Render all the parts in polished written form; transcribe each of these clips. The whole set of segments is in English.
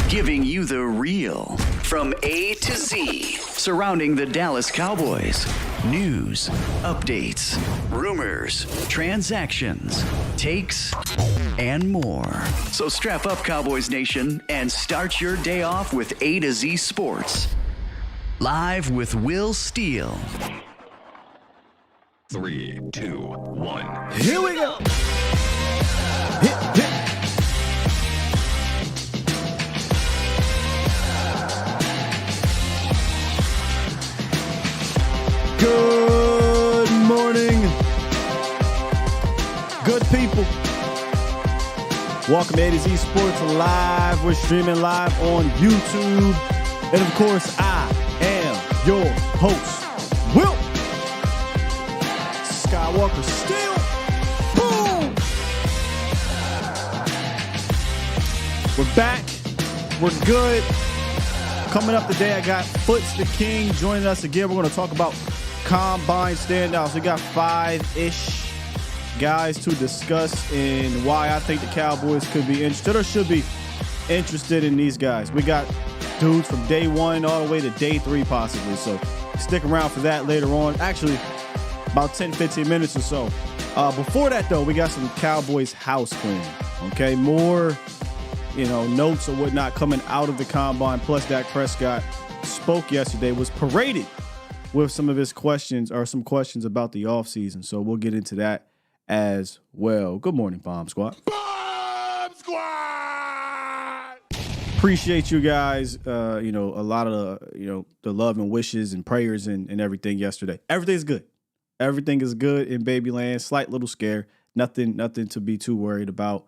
giving you the real from A to Z surrounding the Dallas Cowboys. News, updates, rumors, transactions, takes, and more. So strap up, Cowboys Nation, and start your day off with A to Z Sports. Live with Will Steele. 3, 2, 1. Here we go. Hit. Good morning, good people. Welcome to A to Z Sports Live. We're streaming live on YouTube. And of course, I am your host, Will Skywalker Steele. Boom! We're back. We're good. Coming up today, I got Foots the King joining us again. We're going to talk about Combine standouts. We got 5-ish guys to discuss and why I think the Cowboys could be interested or should be interested in these guys. We got dudes from day 1 all the way to day 3 possibly. So stick around for that later on. Actually, about 10, 15 minutes or so. Before that, though, we got some Cowboys house cleaning. Okay, more, notes or whatnot coming out of the Combine. Plus, Dak Prescott spoke yesterday, was paraded with some of his questions or some questions about the offseason. So we'll get into that as well. Good morning, Bomb Squad. Bomb Squad! Appreciate you guys. A lot of, the love and wishes and prayers and everything yesterday. Everything's good. Everything is good in Babyland. Slight little scare. Nothing to be too worried about.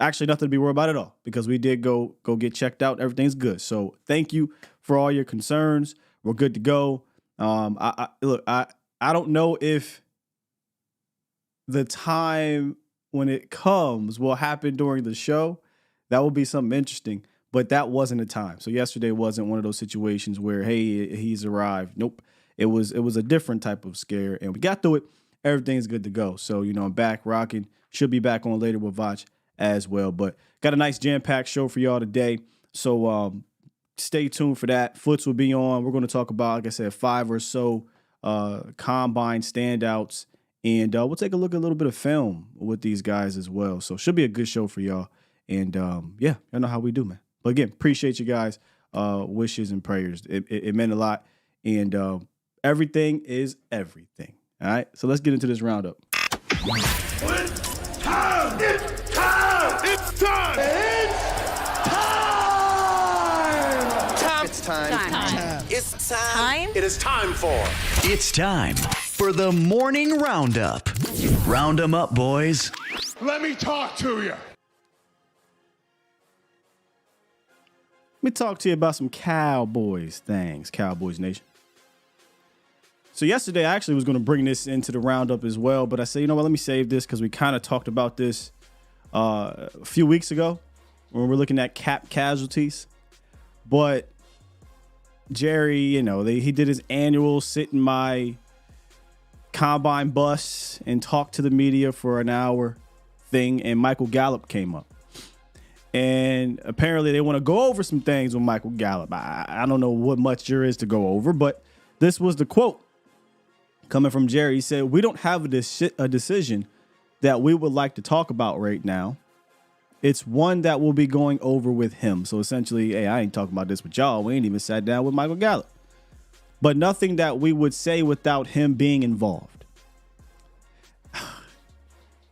Actually, nothing to be worried about at all because we did go get checked out. Everything's good. So thank you for all your concerns. We're good to go. I don't know if the time when it comes will happen during the show. That will be something interesting, but that wasn't a time. So yesterday wasn't one of those situations where, hey, he's arrived. Nope. It was a different type of scare, and we got through it. Everything's good to go. So, I'm back rocking. Should be back on later with Vach as well, but got a nice jam-packed show for y'all today. So, stay tuned for that. Foots will be on. We're going to talk about, like I said, 5 or so Combine standouts. And we'll take a look at a little bit of film with these guys as well. So should be a good show for y'all. And, I know how we do, man. But, again, appreciate you guys' wishes and prayers. It meant a lot. And everything is everything. All right? So let's get into this roundup. It's time! It's time! It's time! It's time! It's time. It is time for. It's time for the morning roundup. Round 'em up, boys. Let me talk to you. Let me talk to you about some Cowboys things, Cowboys Nation. So yesterday, I actually was going to bring this into the roundup as well, but I said, you know what, let me save this because we kind of talked about this a few weeks ago when we were looking at cap casualties. But Jerry, he did his annual sit in my Combine bus and talk to the media for an hour thing, and Michael Gallup came up. And apparently they want to go over some things with Michael Gallup. I don't know what much there is to go over, but this was the quote coming from Jerry. He said, "We don't have a decision that we would like to talk about right now. It's one that we'll be going over with him." So essentially, hey, I ain't talking about this with y'all. We ain't even sat down with Michael Gallup. But nothing that we would say without him being involved.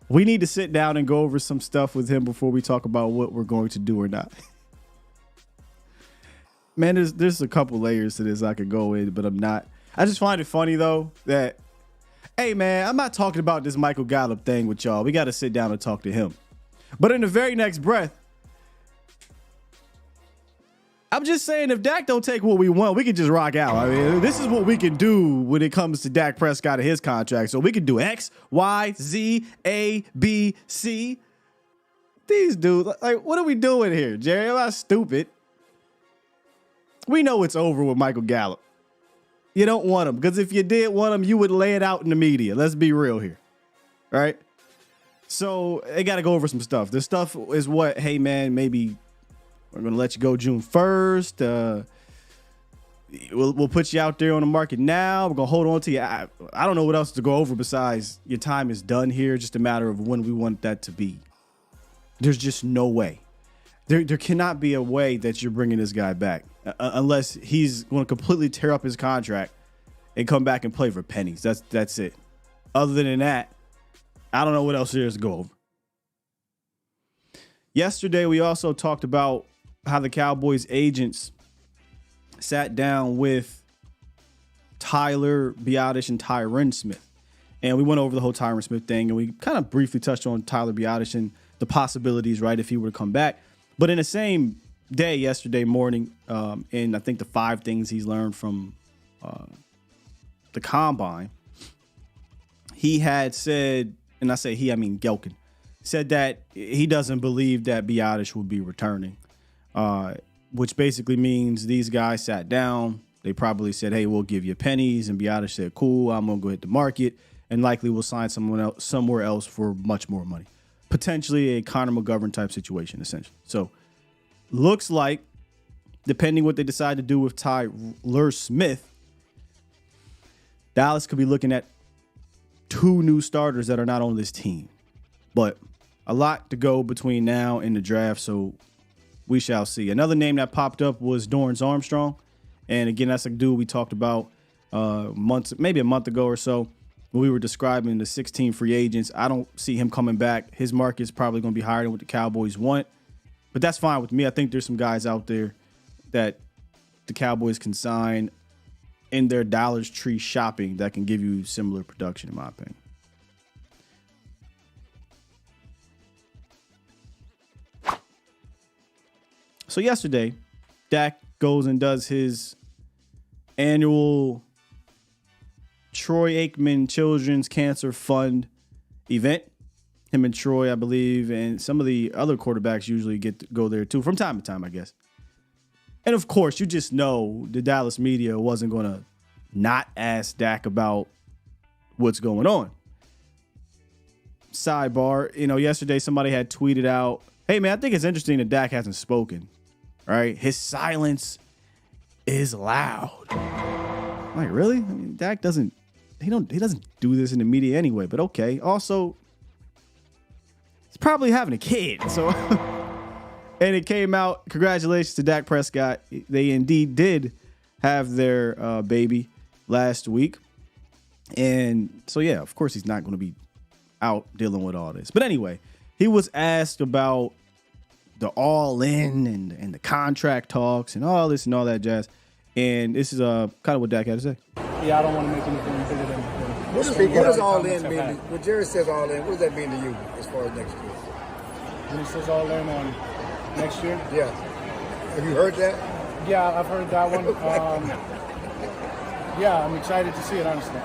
We need to sit down and go over some stuff with him before we talk about what we're going to do or not. Man, there's a couple layers to this I could go in, but I'm not. I just find it funny, though, that, hey, man, I'm not talking about this Michael Gallup thing with y'all. We got to sit down and talk to him. But in the very next breath, I'm just saying if Dak don't take what we want, we can just rock out. I mean, this is what we can do when it comes to Dak Prescott and his contract. So we can do X, Y, Z, A, B, C. These dudes, like, what are we doing here, Jerry? I'm not stupid. We know it's over with Michael Gallup. You don't want him, because if you did want him, you would lay it out in the media. Let's be real here. All right? So they got to go over some stuff. This stuff is what, hey, man, maybe We're going to let you go June 1st. We'll put you out there on the market now. We're going to hold on to you. I don't know what else to go over besides your time is done here. Just a matter of when we want that to be. There's just no way. There cannot be a way that you're bringing this guy back unless he's going to completely tear up his contract and come back and play for pennies. That's it. Other than that, I don't know what else there is to go over. Yesterday, we also talked about how the Cowboys agents sat down with Tyler Biadasz and Tyron Smith. And we went over the whole Tyron Smith thing, and we kind of briefly touched on Tyler Biadasz and the possibilities, right, if he were to come back. But in the same day, yesterday morning, and I think the 5 things he's learned from the Combine, he had said, and I say he, I mean Gelkin, said that he doesn't believe that Biadasz will be returning. Which basically means these guys sat down. They probably said, hey, we'll give you pennies. And Biadasz said, cool, I'm going to go hit the market. And likely we'll sign someone else somewhere else for much more money. Potentially a Connor McGovern type situation, essentially. So looks like, depending what they decide to do with Tyler Smith, Dallas could be looking at 2 new starters that are not on this team. But a lot to go between now and the draft, so we shall see. Another name that popped up was Dorrance Armstrong. And again, that's a dude we talked about maybe a month ago or so when we were describing the 16 free agents. I don't see him coming back. His market's probably going to be higher than what the Cowboys want. But that's fine with me. I think there's some guys out there that the Cowboys can sign in their Dollar Tree shopping that can give you similar production, in my opinion. So yesterday, Dak goes and does his annual Troy Aikman Children's Cancer Fund event. Him and Troy, I believe, and some of the other quarterbacks usually get to go there too from time to time, I guess. And of course, you just know the Dallas media wasn't going to not ask Dak about what's going on. Sidebar, yesterday somebody had tweeted out, hey man, I think it's interesting that Dak hasn't spoken. Right? His silence is loud. I'm like, really? I mean, Dak doesn't do this in the media anyway, but okay. Also, he's probably having a kid. So and it came out, congratulations to Dak Prescott. They indeed did have their baby last week. And so yeah, of course he's not going to be out dealing with all this. But anyway, he was asked about the all-in and the contract talks and all this and all that jazz. And this is kind of what Dak had to say. Yeah, I don't want to make anything bigger than what does all-in mean? When Jerry says all-in, what does that mean to you as far as next year? When he says all-in on next year? Yeah. Have you heard that? Yeah, I've heard that one. Yeah, I'm excited to see it, honestly.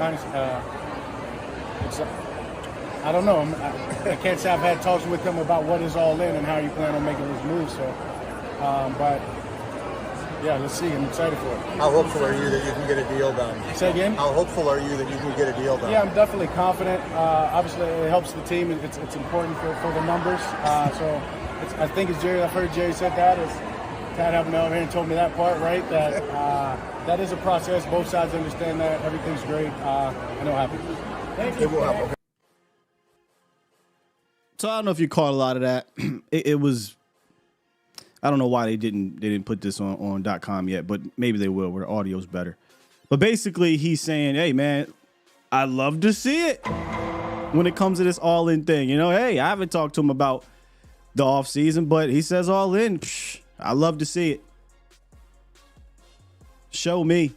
I don't know. I can't say I've had talks with him about what is all in and how you plan on making this move. So, but yeah, let's see. I'm excited for it. How hopeful are you that you can get a deal done? Say again? How hopeful are you that you can get a deal done? Yeah, I'm definitely confident. Obviously, it helps the team. It's important for the numbers. So I think it's Jerry. I've heard Jerry said that. Tad happened over here and told me that part, right? That that is a process. Both sides understand that. Everything's great. I know it happens. Thank you. It will happen. So I don't know if you caught a lot of that. It was, I don't know why they didn't put this on .com yet, but maybe they will where the audio's better. But basically he's saying, hey man, I'd love to see it when it comes to this all-in thing. Hey, I haven't talked to him about the offseason, but he says all in. I love to see it. Show me.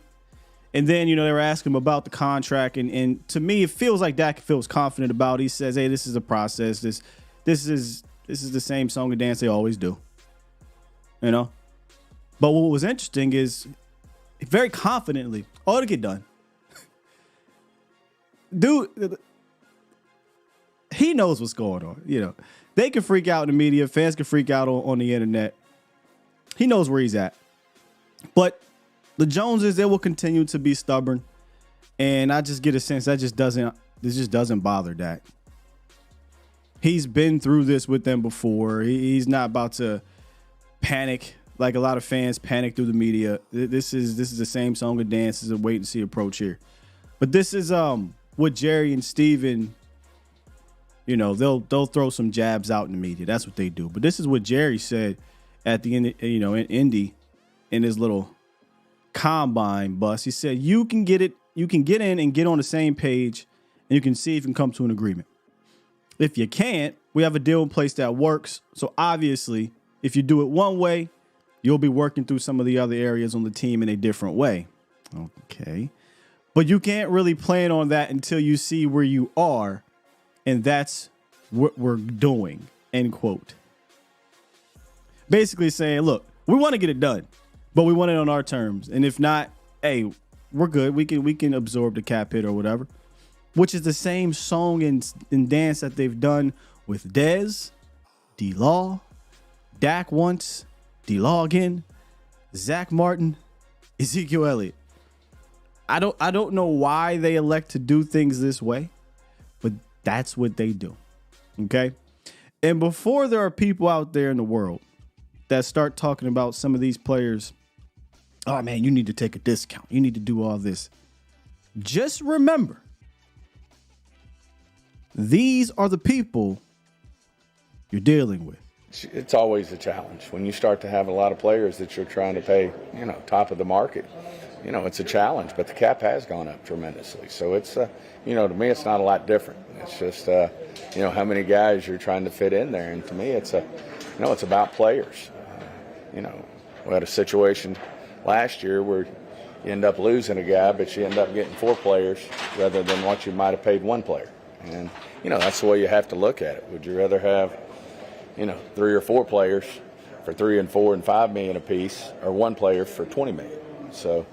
And then, they were asking him about the contract. And to me, it feels like Dak feels confident about it. He says, hey, this is a process. This is the same song and dance they always do. But what was interesting is very confidently, to get done. Dude, he knows what's going on. They can freak out in the media. Fans can freak out on the internet. He knows where he's at. But the Joneses, they will continue to be stubborn. And I just get a sense this just doesn't bother Dak. He's been through this with them before. He's not about to panic like a lot of fans panic through the media. This is the same song and dance as a wait and see approach here. But this is what Jerry and Steven, you know, they'll throw some jabs out in the media. That's what they do. But this is what Jerry said at the end, you know, in Indy in his little combine bus. He said, you can get in and get on the same page, and you can see if you can come to an agreement. If you can't, we have a deal in place that works. So obviously, if you do it one way, you'll be working through some of the other areas on the team in a different way. Okay. But you can't really plan on that until you see where you are. And that's what we're doing, end quote. Basically saying, look, we want to get it done, but we want it on our terms. And if not, hey, we're good. We can absorb the cap hit or whatever, which is the same song and dance that they've done with Dez, D-Law, Dak once, D-Law again, Zach Martin, Ezekiel Elliott. I don't know why they elect to do things this way, but that's what they do. Okay? And before there are people out there in the world that start talking about some of these players, oh man, you need to take a discount. You need to do all this. Just remember, these are the people you're dealing with. It's always a challenge when you start to have a lot of players that you're trying to pay, you know, top of the market. You know, it's a challenge, but the cap has gone up tremendously. So it's, you know, to me, it's not a lot different. It's just, you know, how many guys you're trying to fit in there. And to me, it's it's about players. You know, we had a situation last year where you end up losing a guy, but you end up getting 4 players rather than what you might have paid 1 player. And, you know, that's the way you have to look at it. Would you rather have, you know, 3 or 4 players for $3 and $4 and $5 million apiece, or 1 player for $20 million? So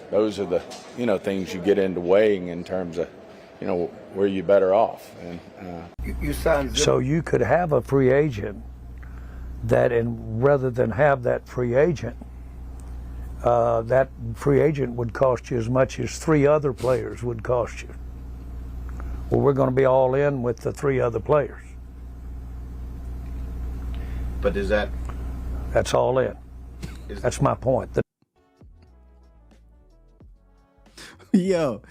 those are the, you know, things you get into weighing in terms of, you know, where you better off. And so you could have a free agent that, and rather than have that free agent would cost you as much as 3 other players would cost you. Well, we're going to be all in with the 3 other players. But is that? That's all in. That's my point. Yo,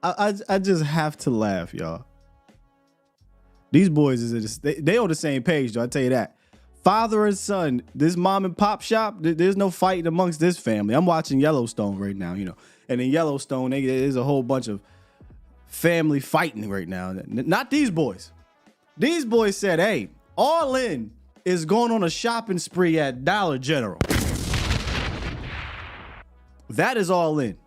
I just have to laugh, y'all. These boys they on the same page, though. I tell you that. Father and son, this mom and pop shop. There's no fighting amongst this family. I'm watching Yellowstone right now, you know, and in Yellowstone, there's a whole bunch of family fighting right now. Not these boys. These boys said, "Hey, all in is going on a shopping spree at Dollar General." That is all in.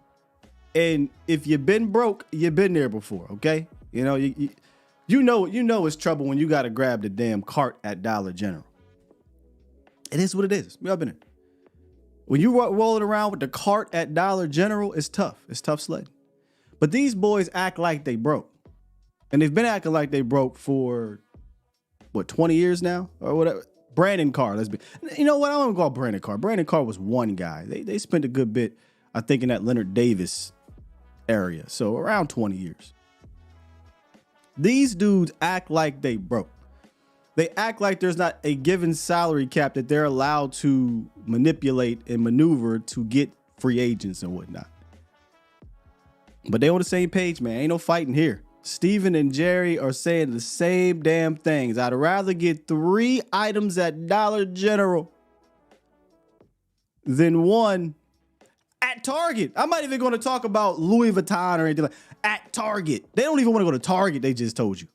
And if you've been broke, you've been there before, okay? You know, you know it's trouble when you got to grab the damn cart at Dollar General. It is what it is. We all been in. When you rolling around with the cart at Dollar General, it's tough. It's tough sledding. But these boys act like they broke. And they've been acting like they broke for, 20 years now? Or whatever. Brandon Carr, you know what? I don't want to call Brandon Carr. Brandon Carr was one guy. They spent a good bit, I think, in that Leonard Davis area. So around 20 years. These dudes act like they broke. They act like there's not a given salary cap that they're allowed to manipulate and maneuver to get free agents and whatnot. But they on the same page, man. Ain't no fighting here. Steven and Jerry are saying the same damn things. I'd rather get 3 items at Dollar General than 1 at Target. I'm not even going to talk about Louis Vuitton or anything like at Target. They don't even want to go to Target. They just told you.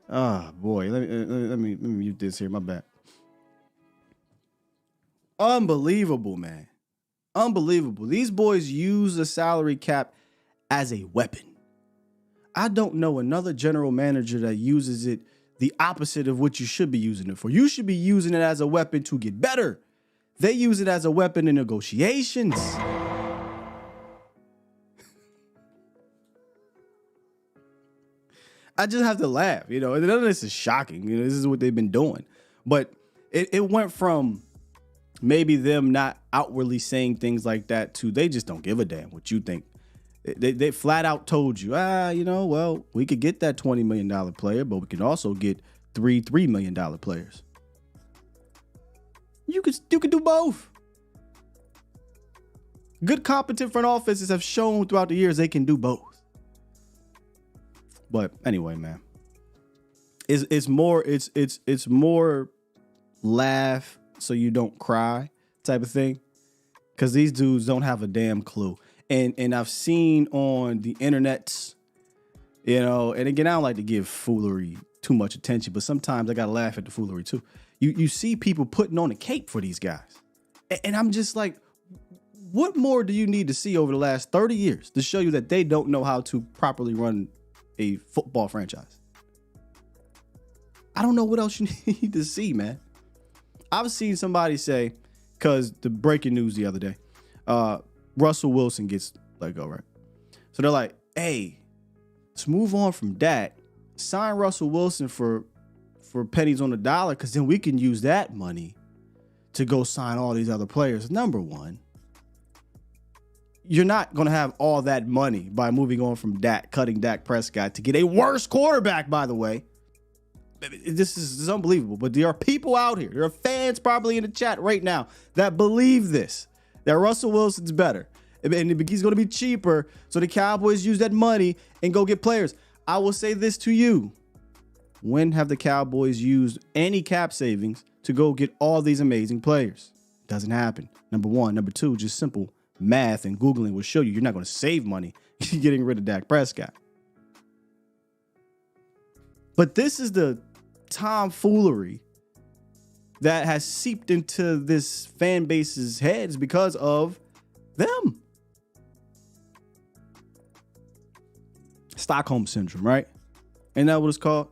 Oh boy, let me mute this here. My bad. Unbelievable, man. Unbelievable. These boys use the salary cap as a weapon. I don't know another general manager that uses it the opposite of what you should be using it for. You should be using it as a weapon to get better. They use it as a weapon in negotiations. I just have to laugh, you know. None of this is shocking. You know, this is what they've been doing. But it went from maybe them not outwardly saying things like that to they just don't give a damn what you think. They flat out told you, you know, well, we could get that $20 million player, but we can also get 3 $3 million players. You could do both. Good, competent front offices have shown throughout the years they can do both. But anyway, man, it's more laugh so you don't cry type of thing, because these dudes don't have a damn clue. And I've seen on the internets, and again, I don't like to give foolery too much attention, but sometimes I gotta laugh at the foolery too. You see people putting on a cape for these guys, and I'm just like, what more do you need to see over the last 30 years to show you that they don't know how to properly run a football franchise? I don't know what else you need to see, man. I've seen somebody say, because the breaking news the other day, Russell Wilson gets let go, right? So they're like, hey, let's move on from Dak. Sign Russell Wilson for pennies on the dollar, because then we can use that money to go sign all these other players. Number one, you're not going to have all that money by moving on from Dak, cutting Dak Prescott to get a worse quarterback, by the way. This is unbelievable. But there are people out here, there are fans probably in the chat right now that believe this, that Russell Wilson's better. And he's going to be cheaper, so the Cowboys use that money and go get players. I will say this to you. When have the Cowboys used any cap savings to go get all these amazing players? Doesn't happen. Number one. Number two, just simple math and Googling will show you're not going to save money getting rid of Dak Prescott. But this is the tomfoolery that has seeped into this fan base's heads because of them. Stockholm syndrome, right? Ain't that what it's called?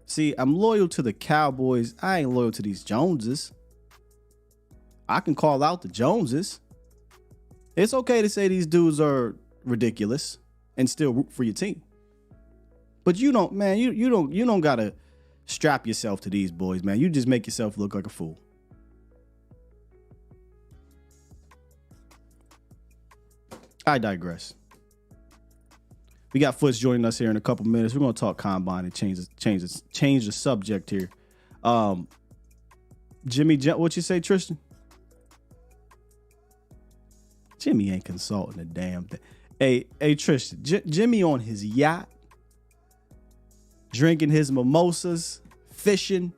See, I'm loyal to the Cowboys. I ain't loyal to these Joneses. I can call out the Joneses. It's okay to say these dudes are ridiculous and still root for your team. But you don't, man, you don't gotta strap yourself to these boys, man. You just make yourself look like a fool. I digress. We got Foots joining us here in a couple minutes. We're gonna talk combine and change the subject here. Jimmy, what you say, Tristan? Jimmy ain't consulting a damn thing. Hey, Tristan, Jimmy on his yacht, drinking his mimosas, fishing.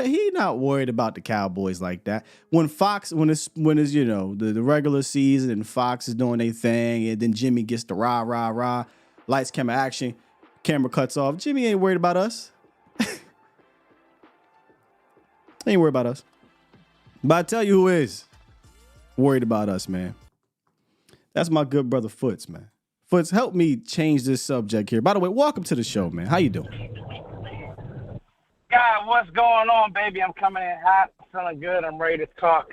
He not worried about the Cowboys like that. When it's the regular season and Fox is doing their thing, and then Jimmy gets the rah, lights, camera, action, camera cuts off. Jimmy ain't worried about us. Ain't worried about us. But I tell you who is worried about us, man. That's my good brother Foots, man. Foots, help me change this subject here. By the way, welcome to the show, man. How you doing? God, what's going on, baby? I'm coming in hot, feeling good. I'm ready to talk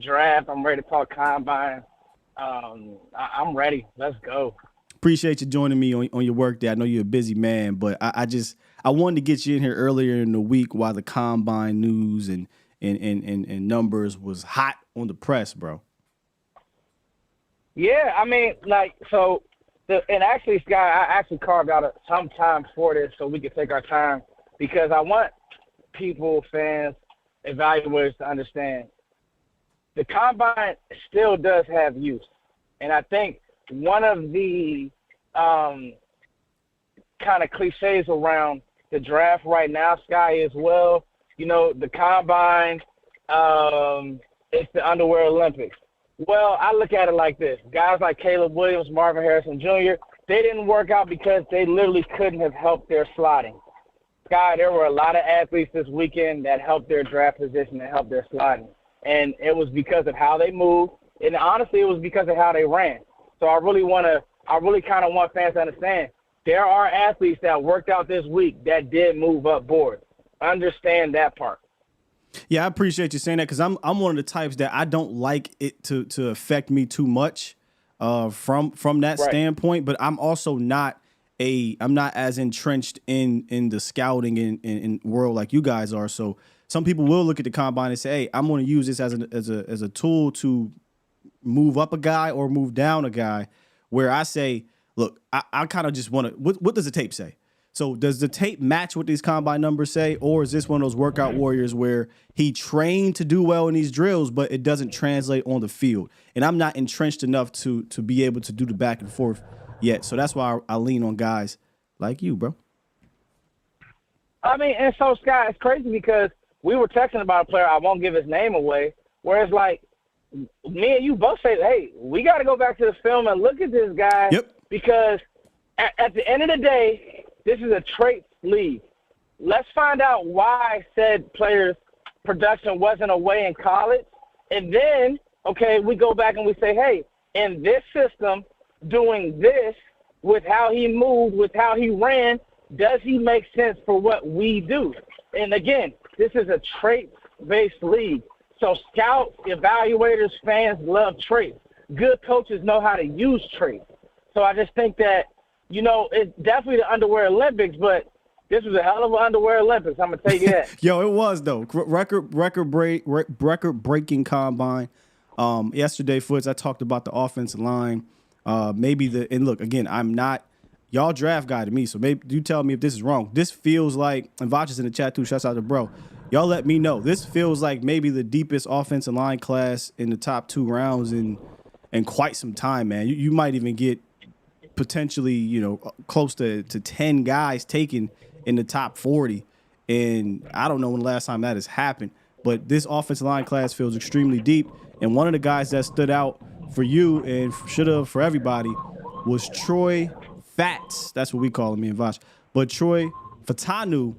draft. I'm ready to talk combine. I'm ready. Let's go. Appreciate you joining me on your work day. I know you're a busy man, but I wanted to get you in here earlier in the week while the combine news and numbers was hot on the press, bro. Yeah, I mean, and actually, Scott, I actually carved out some time for this so we could take our time, because I want people, fans, evaluators to understand the combine still does have use. And I think one of the kind of cliches around the draft right now, Sky, is, well, the combine, it's the underwear Olympics. Well, I look at it like this. Guys like Caleb Williams, Marvin Harrison Jr., they didn't work out because they literally couldn't have helped their slotting. Sky, there were a lot of athletes this weekend that helped their draft position and helped their slotting. And it was because of how they moved. And honestly, it was because of how they ran. So I really kind of want fans to understand there are athletes that worked out this week that did move up board. Understand that part. Yeah, I appreciate you saying that, because I'm one of the types that I don't like it to affect me too much from that standpoint. But I'm also not as entrenched in the scouting in world like you guys are. So some people will look at the combine and say, hey, I'm going to use this as a tool to move up a guy or move down a guy, where I say, look, I kind of just want to, what does the tape say? So does the tape match what these combine numbers say, or is this one of those workout warriors where he trained to do well in these drills, but it doesn't translate on the field? And I'm not entrenched enough to be able to do the back and forth yet. So that's why I lean on guys like you, bro. I mean, and so, Scott, it's crazy because we were texting about a player, I won't give his name away, where it's like me and you both say, hey, we got to go back to the film and look at this guy because at the end of the day, this is a trait league. Let's find out why said player's production wasn't away in college. And then, okay, we go back and we say, hey, in this system, doing this with how he moved, with how he ran, does he make sense for what we do? And again, this is a trait-based league. So scouts, evaluators, fans love traits. Good coaches know how to use traits. So I just think that, you know, it's definitely the underwear Olympics, but this was a hell of an underwear Olympics. I'm gonna tell you that. Yo, it was though. Record-breaking combine. Yesterday, Foots, I talked about the offensive line. And look, again, I'm not y'all draft guy to me, so maybe you tell me if this is wrong. This feels like, and Vach is in the chat too. Shouts out to bro. Y'all let me know. This feels like maybe the deepest offensive line class in the top 2 rounds in quite some time, man. You might even get potentially, you know, close to 10 guys taken in the top 40. And I don't know when the last time that has happened, but this offensive line class feels extremely deep. And one of the guys that stood out for you and should have for everybody was Troy Fats. That's what we call him, me and Vash. But Troy Fatanu,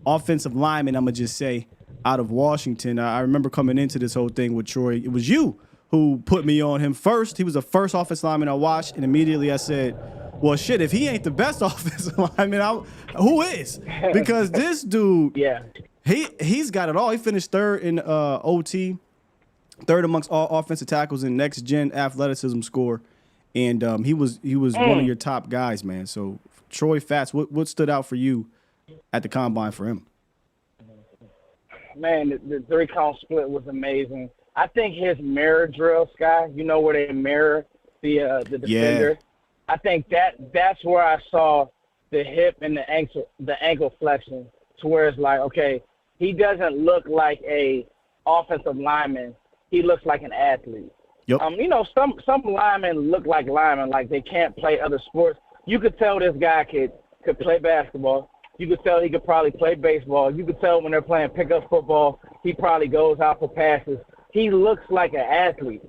offensive lineman, I'm going to just say, out of Washington. I remember coming into this whole thing with Troy. It was you who put me on him first. He was the first offensive lineman I watched, and immediately I said, well, shit, if he ain't the best offensive lineman, who is? Because this dude, he's got it all. He finished third in OT, third amongst all offensive tackles in next-gen athleticism score, and he was one of your top guys, man. So Troy Fats, what stood out for you at the combine for him? Man, the 3-count split was amazing. I think his mirror drill, Sky, you know, where they mirror the defender. Yeah. I think that's where I saw the hip and the ankle flexion, to where it's like, okay, he doesn't look like a offensive lineman. He looks like an athlete. Yep. You know, some linemen look like linemen, like they can't play other sports. You could tell this guy could play basketball. You could tell he could probably play baseball. You could tell when they're playing pickup football, he probably goes out for passes. He looks like an athlete.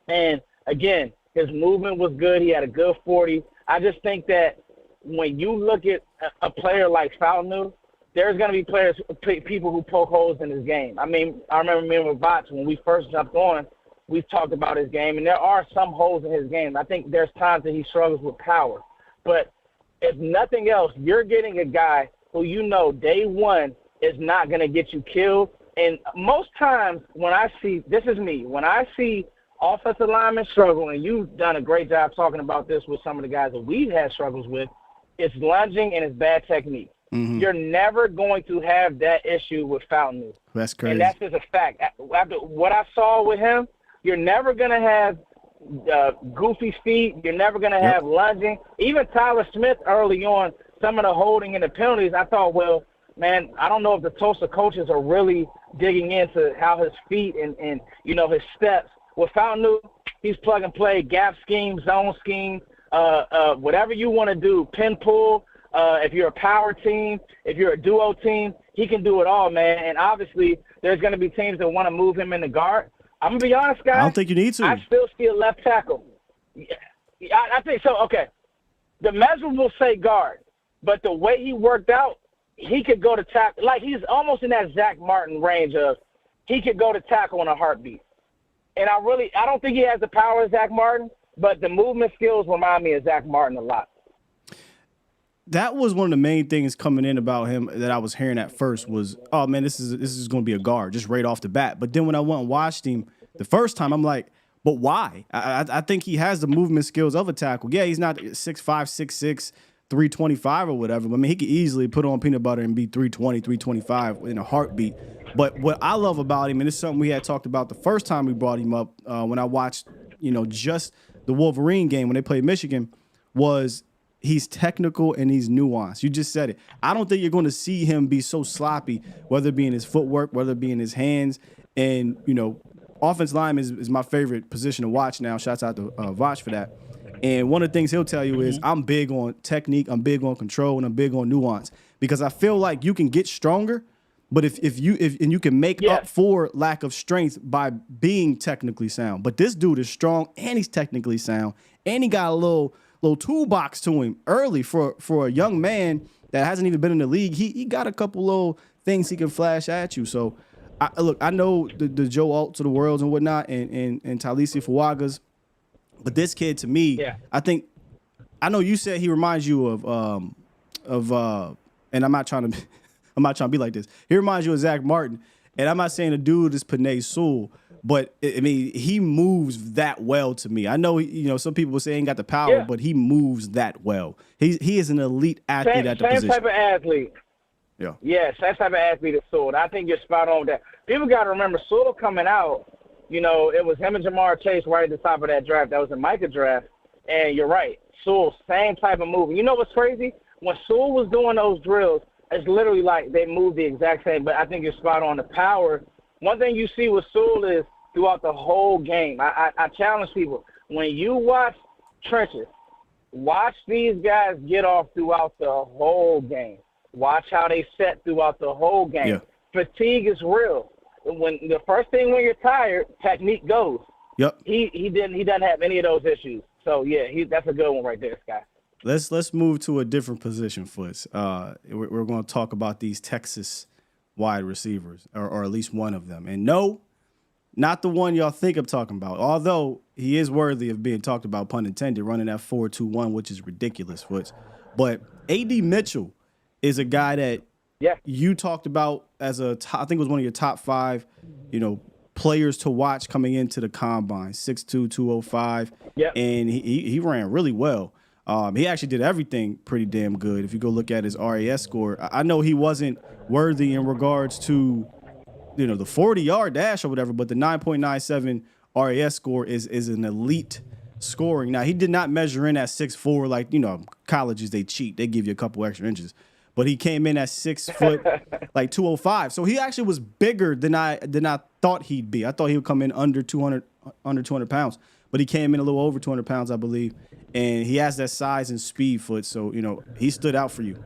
And, again, his movement was good. He had a good 40. I just think that when you look at a player like Falnu, there's going to be people who poke holes in his game. I mean, I remember me and Vach, when we first jumped on, we talked about his game, and there are some holes in his game. I think there's times that he struggles with power. But if nothing else, you're getting a guy who you know day one is not going to get you killed. And most times when I see – this is me. When I see offensive linemen struggle, and you've done a great job talking about this with some of the guys that we've had struggles with, it's lunging and it's bad technique. Mm-hmm. You're never going to have that issue with Falnu. That's crazy. And that's just a fact. After what I saw with him, you're never going to have goofy feet. You're never going to have lunging. Even Tyler Smith early on, some of the holding and the penalties, I thought, well, man, I don't know if the Tulsa coaches are really digging into how his feet and you know, his steps. With Falnu, he's plug and play, gap scheme, zone scheme, whatever you want to do, pin pull. If you're a power team, if you're a duo team, he can do it all, man. And obviously, there's going to be teams that want to move him in the guard. I'm going to be honest, guys. I don't think you need to. I still see a left tackle. I think so. Okay. The measurables say guard, but the way he worked out, he could go to tackle. Like, he's almost in that Zach Martin range of he could go to tackle in a heartbeat. And I don't think he has the power of Zach Martin, but the movement skills remind me of Zach Martin a lot. That was one of the main things coming in about him that I was hearing at first was, oh, man, this is going to be a guard just right off the bat. But then when I went and watched him the first time, I'm like, but why? I think he has the movement skills of a tackle. Yeah, he's not 6'5", 6'6", 325 or whatever. But, I mean, he could easily put on peanut butter and be 320, 325 in a heartbeat. But what I love about him, and it's something we had talked about the first time we brought him up when I watched, you know, just the Wolverine game when they played Michigan, was he's technical and he's nuanced. You just said it. I don't think you're going to see him be so sloppy, whether it be in his footwork, whether it be in his hands. And, offense line is my favorite position to watch now. Shouts out to Voch for that. And one of the things he'll tell you is I'm big on technique, I'm big on control, and I'm big on nuance because I feel like you can get stronger, but if you can make up for lack of strength by being technically sound. But this dude is strong and he's technically sound, and he got a little toolbox to him early for a young man that hasn't even been in the league. He got a couple little things he can flash at you. So, I know the Joe Alts of the worlds and whatnot, and Talisi Fuagas, but this kid to me, I know you said he reminds you of and I'm not trying to be like this. He reminds you of Zach Martin, and I'm not saying the dude is Panay Sewell, but I mean he moves that well to me. I know some people say he ain't got the power, but he moves that well. He is an elite athlete at the position. Same type of athlete. Yeah. Yes, that type of athlete is Sewell. I think you're spot on with that. People got to remember Sewell coming out. It was him and Jamar Chase right at the top of that draft. That was a Micah draft, and you're right. Sewell, same type of move. You know what's crazy? When Sewell was doing those drills, it's literally like they moved the exact same. But I think you're spot on the power. One thing you see with Sewell is throughout the whole game. I challenge people, when you watch trenches, watch these guys get off throughout the whole game. Watch how they set throughout the whole game. Yeah. Fatigue is real. When the first thing when you're tired, technique goes. Yep. He doesn't have any of those issues. So that's a good one right there, Scott. Let's move to a different position, Foots. We're going to talk about these Texas wide receivers, or at least one of them. And no, not the one y'all think I'm talking about. Although he is worthy of being talked about, pun intended, running that 4.21, which is ridiculous, Foots. But A.D. Mitchell is a guy that you talked about as I think it was one of your top 5, players to watch coming into the combine. 6'2", 205. Yeah. And he ran really well. He actually did everything pretty damn good. If you go look at his RAS score, I know he wasn't worthy in regards to, the 40-yard dash or whatever, but the 9.97 RAS score is an elite scoring. Now, he did not measure in at 6'4", like, colleges, they cheat. They give you a couple extra inches. But he came in at 6 foot, like 205. So he actually was bigger than I thought he'd be. I thought he would come in under 200 pounds. But he came in a little over 200 pounds, I believe. And he has that size and speed, Foot. So, he stood out for you.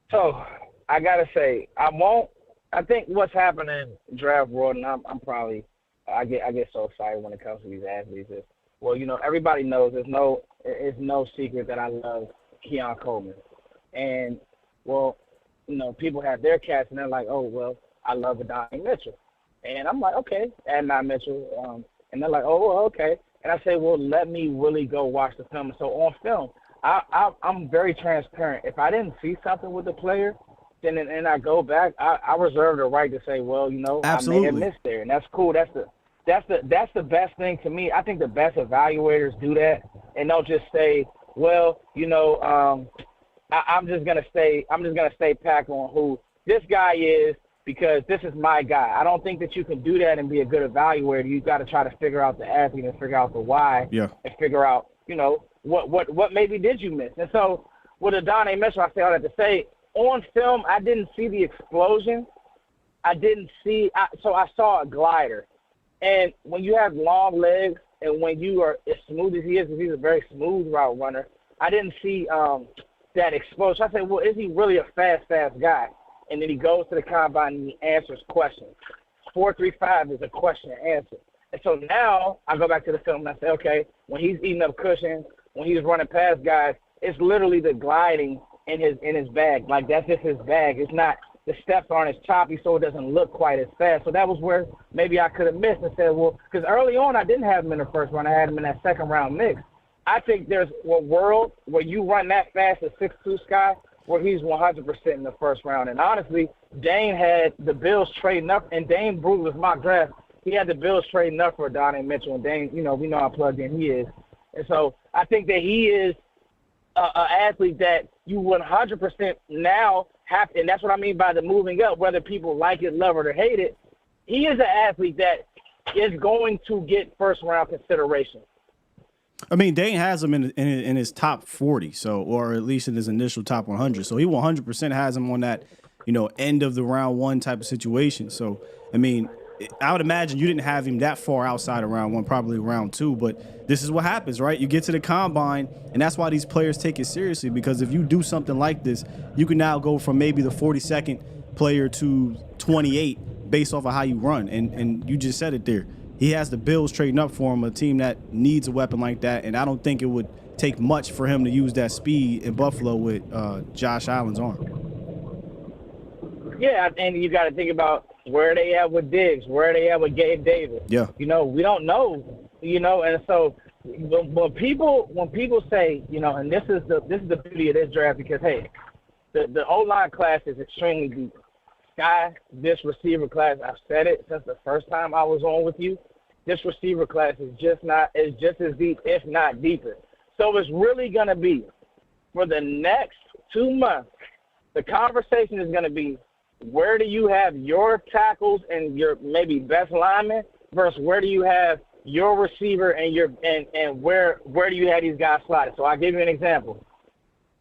So, I got to say, I think what's happening in draft world, and I get so excited when it comes to these athletes is, everybody knows it's no secret that I love Keon Coleman. And, people have their cats, and they're like, oh, well, I love Adonai Mitchell. And I'm like, okay, Adonai Mitchell. And they're like, oh, well, okay. And I say, well, let me really go watch the film. So on film, I'm very transparent. If I didn't see something with the player, then and I go back, I reserve the right to say, well, Absolutely. I may have missed there. And that's cool. That's the best thing to me. I think the best evaluators do that, and don't just say, well, I'm just gonna stay pack on who this guy is because this is my guy. I don't think that you can do that and be a good evaluator. You've got to try to figure out the athlete and figure out the why, and figure out, what maybe did you miss. And so with Adonai Mitchell, I say all that to say, on film, I didn't see the explosion. I saw a glider. And when you have long legs and when you are as smooth as he is, because he's a very smooth route runner, I didn't see that explosion. I said, well, is he really a fast guy? And then he goes to the combine and he answers questions. 4.35 is a question and answer. And so now I go back to the film and I say, okay, when he's eating up cushion, when he's running past guys, it's literally the gliding in his bag. Like, that's just his bag. It's not, the steps aren't as choppy, so it doesn't look quite as fast. So that was where maybe I could have missed and said, well, because early on I didn't have him in the first round. I had him in that second round mix. I think there's a world where you run that fast at 6'2", Sky, where he's 100% in the first round. And honestly, Dane had the Bills trading up, and Dane Brew was mock draft. He had the Bills trading up for Adonai Mitchell, and Dane, we know how plugged in he is. And so I think that he is an athlete that you 100% now have, and that's what I mean by the moving up, whether people like it, love it, or hate it. He is an athlete that is going to get first-round consideration. I mean, Dane has him in his top 40, so, or at least in his initial top 100. So he 100% has him on that, end of the round one type of situation. So, I mean, I would imagine you didn't have him that far outside of round one, probably round two. But this is what happens, right? You get to the combine, and that's why these players take it seriously, because if you do something like this, you can now go from maybe the 42nd player to 28 based off of how you run. And you just said it there. He has the Bills trading up for him, a team that needs a weapon like that, and I don't think it would take much for him to use that speed in Buffalo with Josh Allen's arm. Yeah, and you got to think about where they at with Diggs, where they at with Gabe Davis. Yeah. We don't know, and so when people say, and this is the beauty of this draft, because, hey, the O-line class is extremely deep. Sky, this receiver class, I've said it since the first time I was on with you, this receiver class is just as deep, if not deeper. So it's really going to be, for the next 2 months, the conversation is going to be, where do you have your tackles and your maybe best linemen versus where do you have your receiver and and where do you have these guys slotted? So I'll give you an example.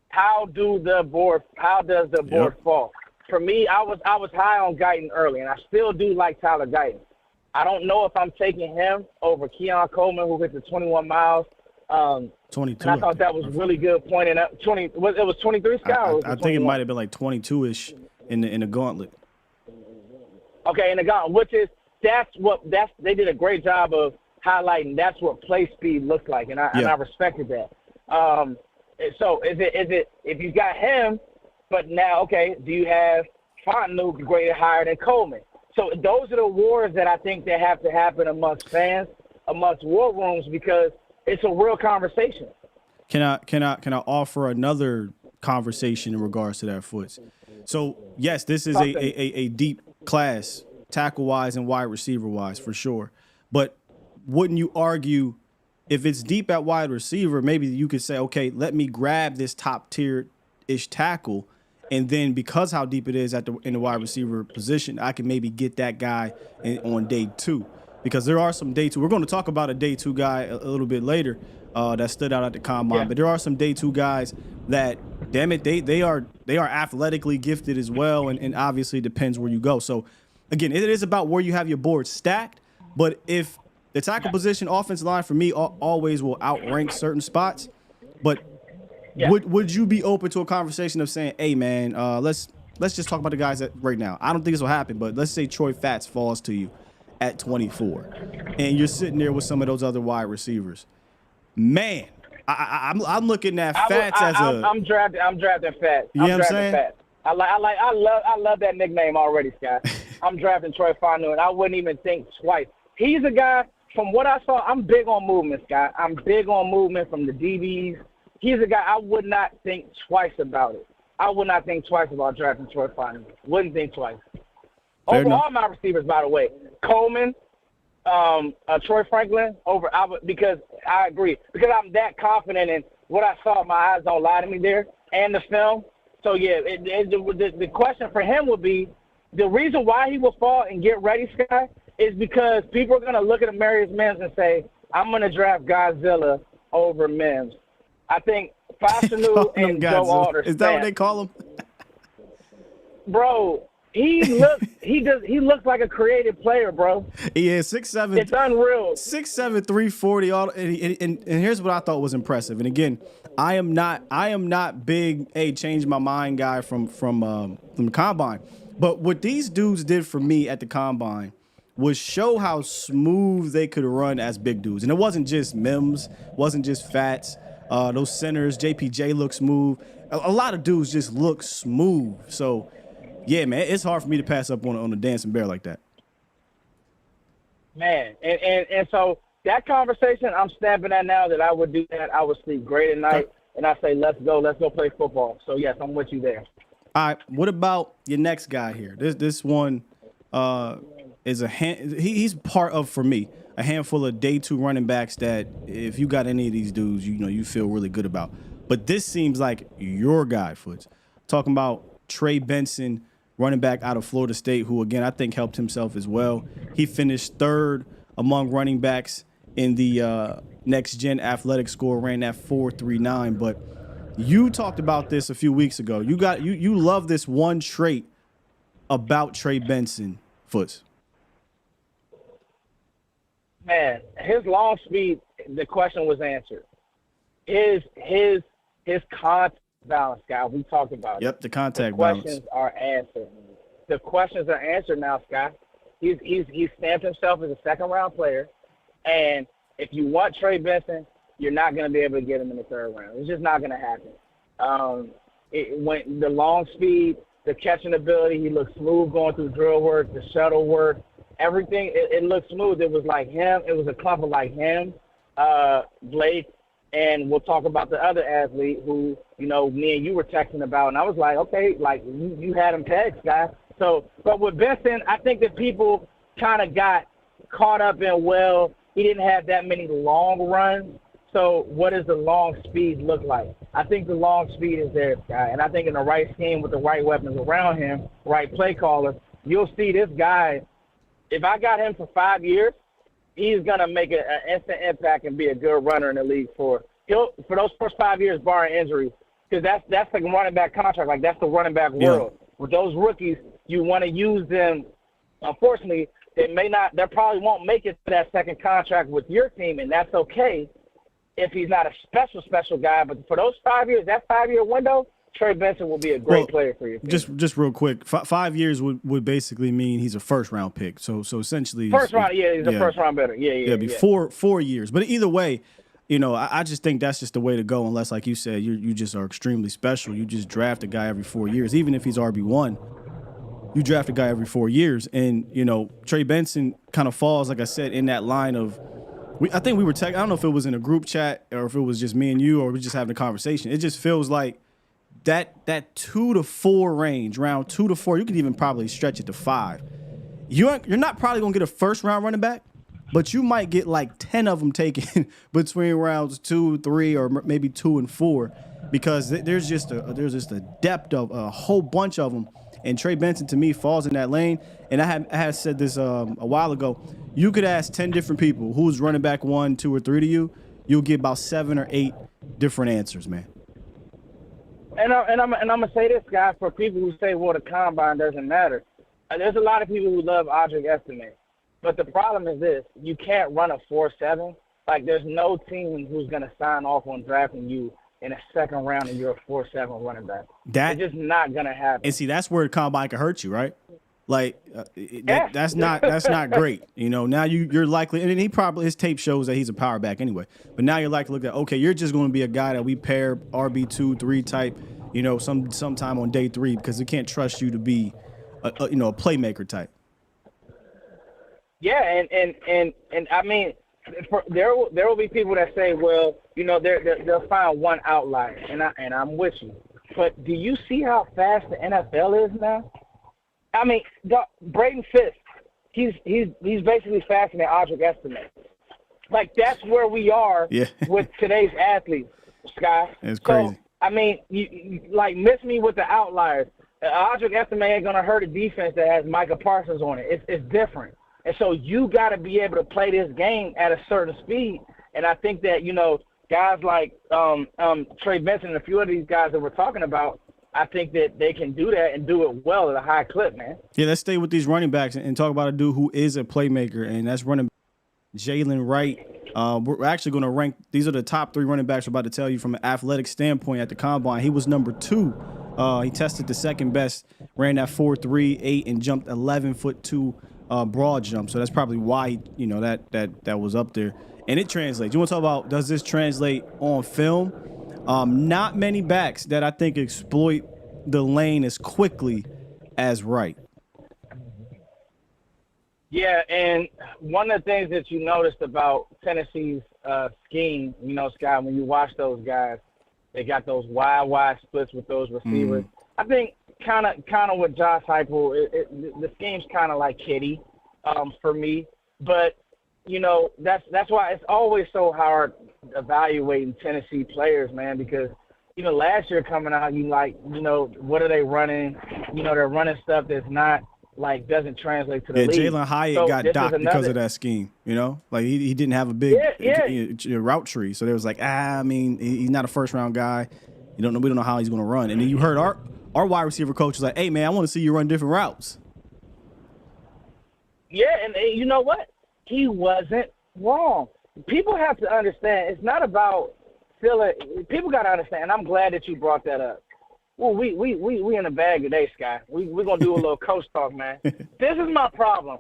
How does the board fall? For me, I was high on Guyton early, and I still do like Tyler Guyton. I don't know if I'm taking him over Keon Coleman, who hit the 21 miles. 22. And I thought that was really good pointing up. It was 23, Scott? I think it might have been like 22-ish in the gauntlet. Okay, in the gauntlet, which is they did a great job of highlighting. That's what play speed looks like, and I respected that. So is it if you got him, but now do you have Fontenot graded higher than Coleman? So those are the wars that I think that have to happen amongst fans, amongst war rooms, because it's a real conversation. Can I offer another conversation in regards to that, Foots? So yes, this is a deep class, tackle wise and wide receiver wise, for sure. But wouldn't you argue, if it's deep at wide receiver, maybe you could say, okay, let me grab this top tier ish tackle, and then because how deep it is in the wide receiver position, I can maybe get that guy on day two. Because there are some day two. We're going to talk about a day two guy a little bit later that stood out at the combine. Yeah. But there are some day two guys that, damn it, they are athletically gifted as well, and obviously depends where you go. So again, it is about where you have your board stacked. But if the tackle position, offensive line for me always will outrank certain spots. But would you be open to a conversation of saying, hey man, let's just talk about the guys that right now. I don't think this will happen, but let's say Troy Fats falls to you at 24, and you're sitting there with some of those other wide receivers. Man, I'm looking at Fats I'm drafting Fats. You know what I'm saying? Fats. I love that nickname already, Scott. I'm drafting Troy Fontenot, and I wouldn't even think twice. He's a guy, from what I saw, I'm big on movement, Scott. I'm big on movement from the DBs. He's a guy I would not think twice about it. I would not think twice about drafting Troy Fontenot. Wouldn't think twice. Over all my receivers, by the way. Coleman, Troy Franklin, because I agree. Because I'm that confident in what I saw. My eyes don't lie to me there, and the film. So, yeah, the question for him would be, the reason why he will fall and get ready, Sky, is because people are going to look at Amarius Mims and say, I'm going to draft Godzilla over Mims. I think Fontenot and Joe Alder. Is that what they call him? Bro, he looks like a creative player, bro. He is 6'7". It's unreal. 6'7", 340. And here's what I thought was impressive. And again, I am not big change my mind guy from the combine. But what these dudes did for me at the combine was show how smooth they could run as big dudes. And it wasn't just Mims, wasn't just Fats. Those centers, JPJ look smooth. A lot of dudes just look smooth. So, yeah, man, it's hard for me to pass up on a dancing bear like that. Man, and so that conversation, I'm stamping that now that I would do that. I would sleep great at night, and I say, let's go play football. So, yes, I'm with you there. All right, what about your next guy here? This one is he's part of, for me, a handful of day two running backs that if you got any of these dudes, you feel really good about. But this seems like your guy, Foots. Talking about Trey Benson, running back out of Florida State, who, again, I think helped himself as well. He finished third among running backs in the Next Gen Athletic score, ran that 4.39. But you talked about this a few weeks ago. You love this one trait about Trey Benson, Foots. Man, his long speed, the question was answered. His contact balance, guy, we talked about. Yep, the contact balance. balance. The questions are answered. The questions are answered now, Scott. He's stamped himself as a second-round player, and if you want Trey Benson, you're not going to be able to get him in the third round. It's just not going to happen. When the long speed, the catching ability, he looked smooth going through drill work, the shuttle work, everything, it looked smooth. It was like him. It was a clump of like him, Blake, and we'll talk about the other athlete who, me and you were texting about, and I was like, okay, like you had him pegged, guys. So, but with Benson, I think that people kind of got caught up in, well, he didn't have that many long runs. So what does the long speed look like? I think the long speed is there, guy. And I think in the right scheme with the right weapons around him, right play caller, you'll see this guy. If I got him for 5 years, he's going to make an instant impact and be a good runner in the league for those first 5 years, barring injuries, because that's like a running back contract. Like, that's the running back world. With those rookies, you want to use them. Unfortunately, they probably won't make it to that second contract with your team, and that's okay if he's not a special guy. But for those 5 years, that 5-year window, Trey Benson will be a great player for you. Just real quick, 5 years would basically mean he's a first-round pick. So essentially, first round, he's a first-round better. Yeah. Be 4 years. But either way, I just think that's just the way to go. Unless, like you said, you just are extremely special. You just draft a guy every 4 years, even if he's RB1. You draft a guy every 4 years, and Trey Benson kind of falls, like I said, in that line of. I think we were I don't know if it was in a group chat or if it was just me and you, or we just having a conversation. It just feels like that 2 to 4 range, round 2 to 4. You could even probably stretch it to 5. You're not probably gonna get a first round running back, but you might get like 10 of them taken between rounds 2, 3, or maybe 2 and 4, because there's just a depth of a whole bunch of them. And Trey Benson, to me, falls in that lane. And I had said this a while ago. You could ask 10 different people who's running back 1, 2, or 3 to you. You'll get about 7 or 8 different answers, man. And I'm gonna say this, guy, for people who say, well, the combine doesn't matter. There's a lot of people who love Audric Estime, but the problem is this: you can't run a 4.7. Like, there's no team who's gonna sign off on drafting you in a second round and you're a 4.7 running back. It's just not gonna happen. And see, that's where the combine can hurt you, right? Like, that's not great. Now you're likely, and his tape shows that he's a power back anyway. But now you're likely to look at, okay, you're just going to be a guy that we pair RB2, 3 type, sometime on day 3, because we can't trust you to be a playmaker type. Yeah, and I mean, there will be people that say, well, they'll find one outlier, and I'm with you. But do you see how fast the NFL is now? I mean, Braden Fisk, he's basically faster than Audric Estime. Like, that's where we are with today's athletes, Scott. It's crazy. So, I mean, you like, miss me with the outliers. Audric Estime ain't going to hurt a defense that has Micah Parsons on it. It's different. And so you got to be able to play this game at a certain speed. And I think that, guys like Trey Benson and a few of these guys that we're talking about, I think that they can do that and do it well at a high clip, man. Yeah, let's stay with these running backs and talk about a dude who is a playmaker, and that's running Jalen Wright. We're actually going to rank – these are the top 3 running backs we're about to tell you from an athletic standpoint at the Combine. He was number 2. He tested the second best, ran that 4.3, 8, and jumped 11'2" broad jump. So that's probably why, that was up there. And it translates. You want to talk about, does this translate on film? Not many backs that I think exploit the lane as quickly as Wright. Yeah, and one of the things that you noticed about Tennessee's scheme, Scott, when you watch those guys, they got those wide splits with those receivers. I think kind of with Josh Heupel, the scheme's kind of like Kitty for me. But, that's why it's always so hard evaluating Tennessee players, man, because, last year coming out, what are they running? They're running stuff that's not like doesn't translate to the league. Jalen Hyatt got docked because of that scheme. You know, like he didn't have a big route tree, so there was like, I mean, he's not a first round guy. We don't know how he's going to run. And then you heard our wide receiver coach was like, hey man, I want to see you run different routes. Yeah, and you know what? He wasn't wrong. People have to understand. It's not about feeling. People got to understand. And I'm glad that you brought that up. Well, we in a bag today, Sky. We're gonna do a little coach talk, man. This is my problem.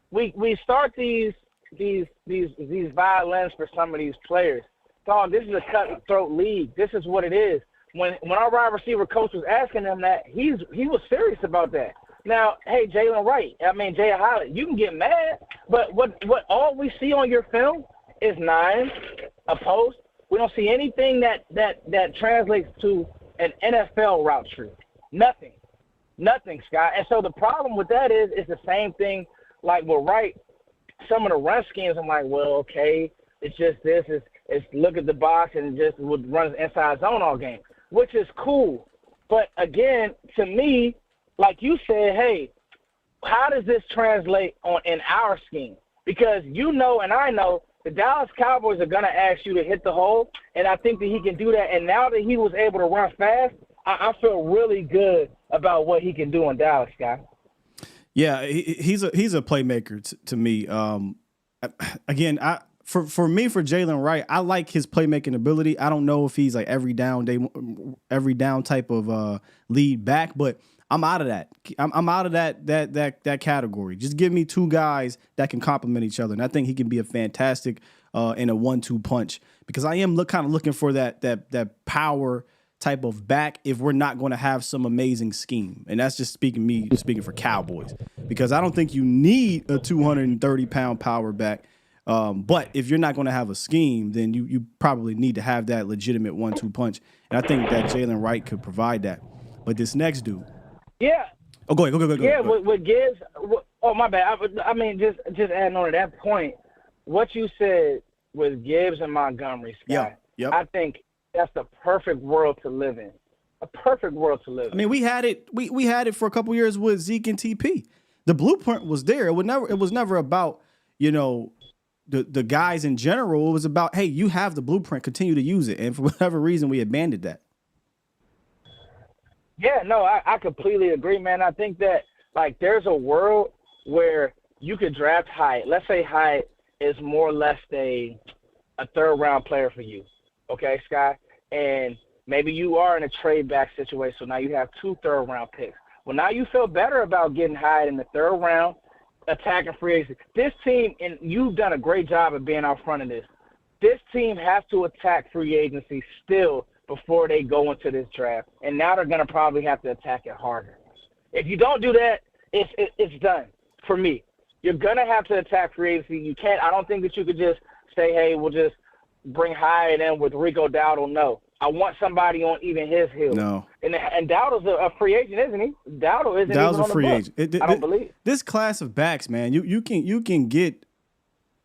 We start these violins for some of these players. Dog, this is a cutthroat league. This is what it is. When our wide receiver coach was asking them that, he was serious about that. Now, hey, Jay Hyatt, you can get mad, but what all we see on your film is 9, a post. We don't see anything that translates to an NFL route tree. Nothing, Scott. And so the problem with that is the same thing. Like we'll write some of the run schemes. I'm like, well, okay, it's just this. It's look at the box and just would run inside zone all game, which is cool. But again, to me, like you said, hey, how does this translate in our scheme? Because you know and I know the Dallas Cowboys are going to ask you to hit the hole, and I think that he can do that. And now that he was able to run fast, I feel really good about what he can do in Dallas, guy. Yeah, he's a playmaker to me. Again, for Jalen Wright, I like his playmaking ability. I don't know if he's like every down type of lead back, but I'm out of that. I'm out of that category. Just give me 2 guys that can complement each other, and I think he can be a fantastic in a 1-2 punch, because I am kind of looking for that power type of back if we're not going to have some amazing scheme, and that's just speaking for Cowboys, because I don't think you need a 230-pound power back. But if you're not going to have a scheme, then you probably need to have that legitimate 1-2 punch, and I think that Jalen Wright could provide that. But this next dude. Yeah. Oh, go ahead. Yeah, with Gibbs. Oh, my bad. I mean, just adding on to that point, what you said with Gibbs and Montgomery, Scott. Yep. I think that's the perfect world to live in. A perfect world to live in. I mean, we had it. We had it for a couple years with Zeke and TP. The blueprint was there. It was never about the guys in general. It was about, hey, you have the blueprint, continue to use it. And for whatever reason, we abandoned that. Yeah, no, I completely agree, man. I think that, like, there's a world where you could draft Hyatt. Let's say Hyatt is more or less a third-round player for you, okay, Sky? And maybe you are in a trade-back situation, so now you have 2 third-round picks. Well, now you feel better about getting Hyatt in the third round, attacking free agency. This team, and you've done a great job of being out front of this, this team has to attack free agency still before they go into this draft. And now they're going to probably have to attack it harder. If you don't do that, it's done for me. You're going to have to attack free agency. You can't – I don't think that you could just say, hey, we'll just bring Hyatt in with Rico Dowdle. No. I want somebody on even his heels. No. And Dowdle's a free agent, isn't he? Dowdle isn't even on the free agent. I don't believe. This class of backs, man, you can get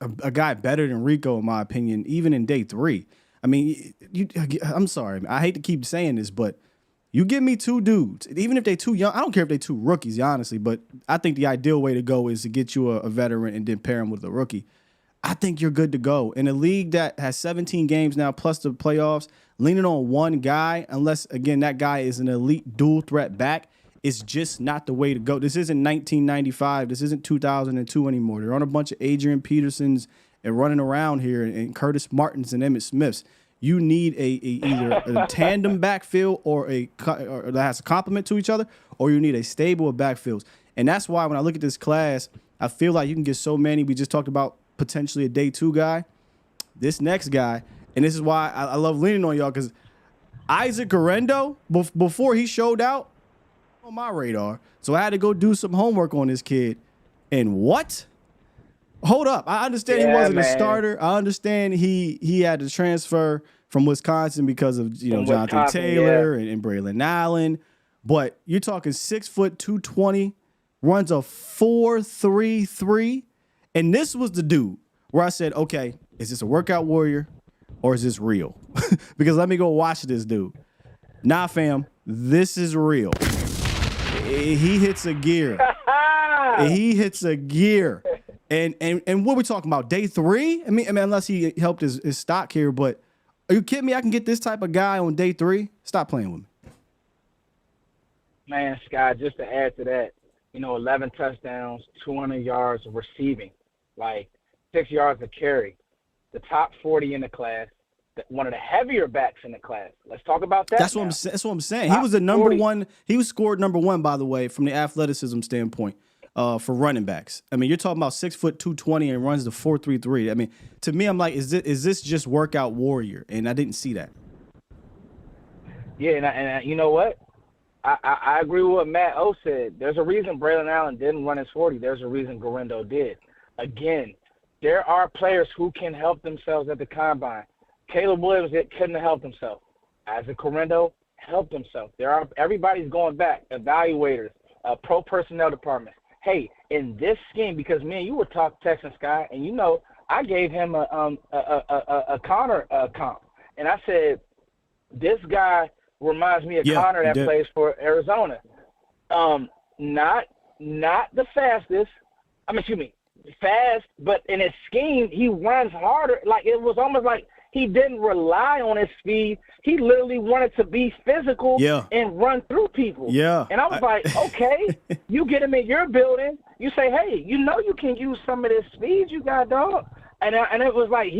a guy better than Rico, in my opinion, even in day 3. I mean, I'm sorry. I hate to keep saying this, but you give me 2 dudes, even if they're too young. I don't care if they're 2 rookies, honestly, but I think the ideal way to go is to get you a veteran and then pair him with a rookie. I think you're good to go. In a league that has 17 games now plus the playoffs, leaning on one guy, unless, again, that guy is an elite dual threat back, is just not the way to go. This isn't 1995. This isn't 2002 anymore. There aren't a bunch of Adrian Petersons and running around here and Curtis Martins and Emmitt Smiths. You need either a tandem backfield or that has a complement to each other, or you need a stable of backfields. And that's why when I look at this class, I feel like you can get so many. We just talked about potentially a day 2 guy. This next guy, and this is why I love leaning on y'all, because Isaac Guerrero, before he showed out, on my radar. So I had to go do some homework on this kid. And what? Hold up. I understand he wasn't a starter. I understand he had to transfer from Wisconsin because of Jonathan Taylor and Braylon Allen. But you're talking 6 foot 220, runs a 4.33. And this was the dude where I said, okay, is this a workout warrior or is this real? Because let me go watch this dude. Nah, fam, this is real. He hits a gear. He hits a gear. And what are we talking about? Day 3? I mean, unless he helped his stock here, but are you kidding me? I can get this type of guy on day 3? Stop playing with me. Man, Scott, just to add to that, 11 touchdowns, 200 yards of receiving, like 6 yards of carry, the top 40 in the class, one of the heavier backs in the class. Let's talk about that. That's what I'm saying. He was the number 40. one. He was scored number 1, by the way, from the athleticism standpoint for running backs. I mean, you're talking about 6 foot 220 and runs the 4.33. I mean, to me, I'm like, is this just workout warrior? And I didn't see that. Yeah, and you know what? I agree with what Matt O said. There's a reason Braylon Allen didn't run his 40. There's a reason Garendo did. Again, there are players who can help themselves at the combine. Caleb Williams couldn't have helped himself. Isaac Garendo helped himself. Everybody's going back. Evaluators, pro personnel departments. Hey, in this scheme, because me and you were texting Sky, and I gave him a Connor comp, and I said this guy reminds me of Connor that plays for Arizona. Not the fastest. Fast, but in his scheme, he runs harder. Like, it was almost like he didn't rely on his speed. He literally wanted to be physical and run through people. Yeah. And I was like, okay, you get him in your building. You say, hey, you can use some of this speed you got, dog. And it was like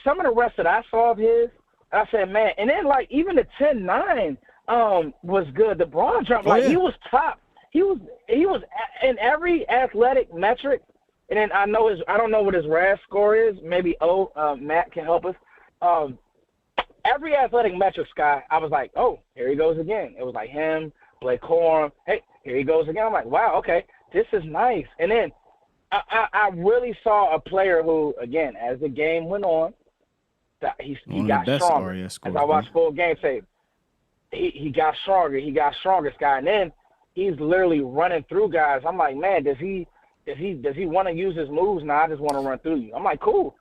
some of the rest that I saw of his, I said, man. And then, like, even the 10-9 was good. The broad jump, he was top. He was in every athletic metric. And then I don't know what his RAS score is. Maybe Matt can help us. Every athletic metric, Sky, I was like, oh, here he goes again. It was like him, Blake Corum. Hey, here he goes again. I'm like, wow, okay, this is nice. And then I really saw a player who, again, as the game went on, he got stronger. As I watched full game tape, he got stronger. He got stronger, Sky. And then he's literally running through guys. I'm like, man, does he want to use his moves? Now I just want to run through you. I'm like, cool.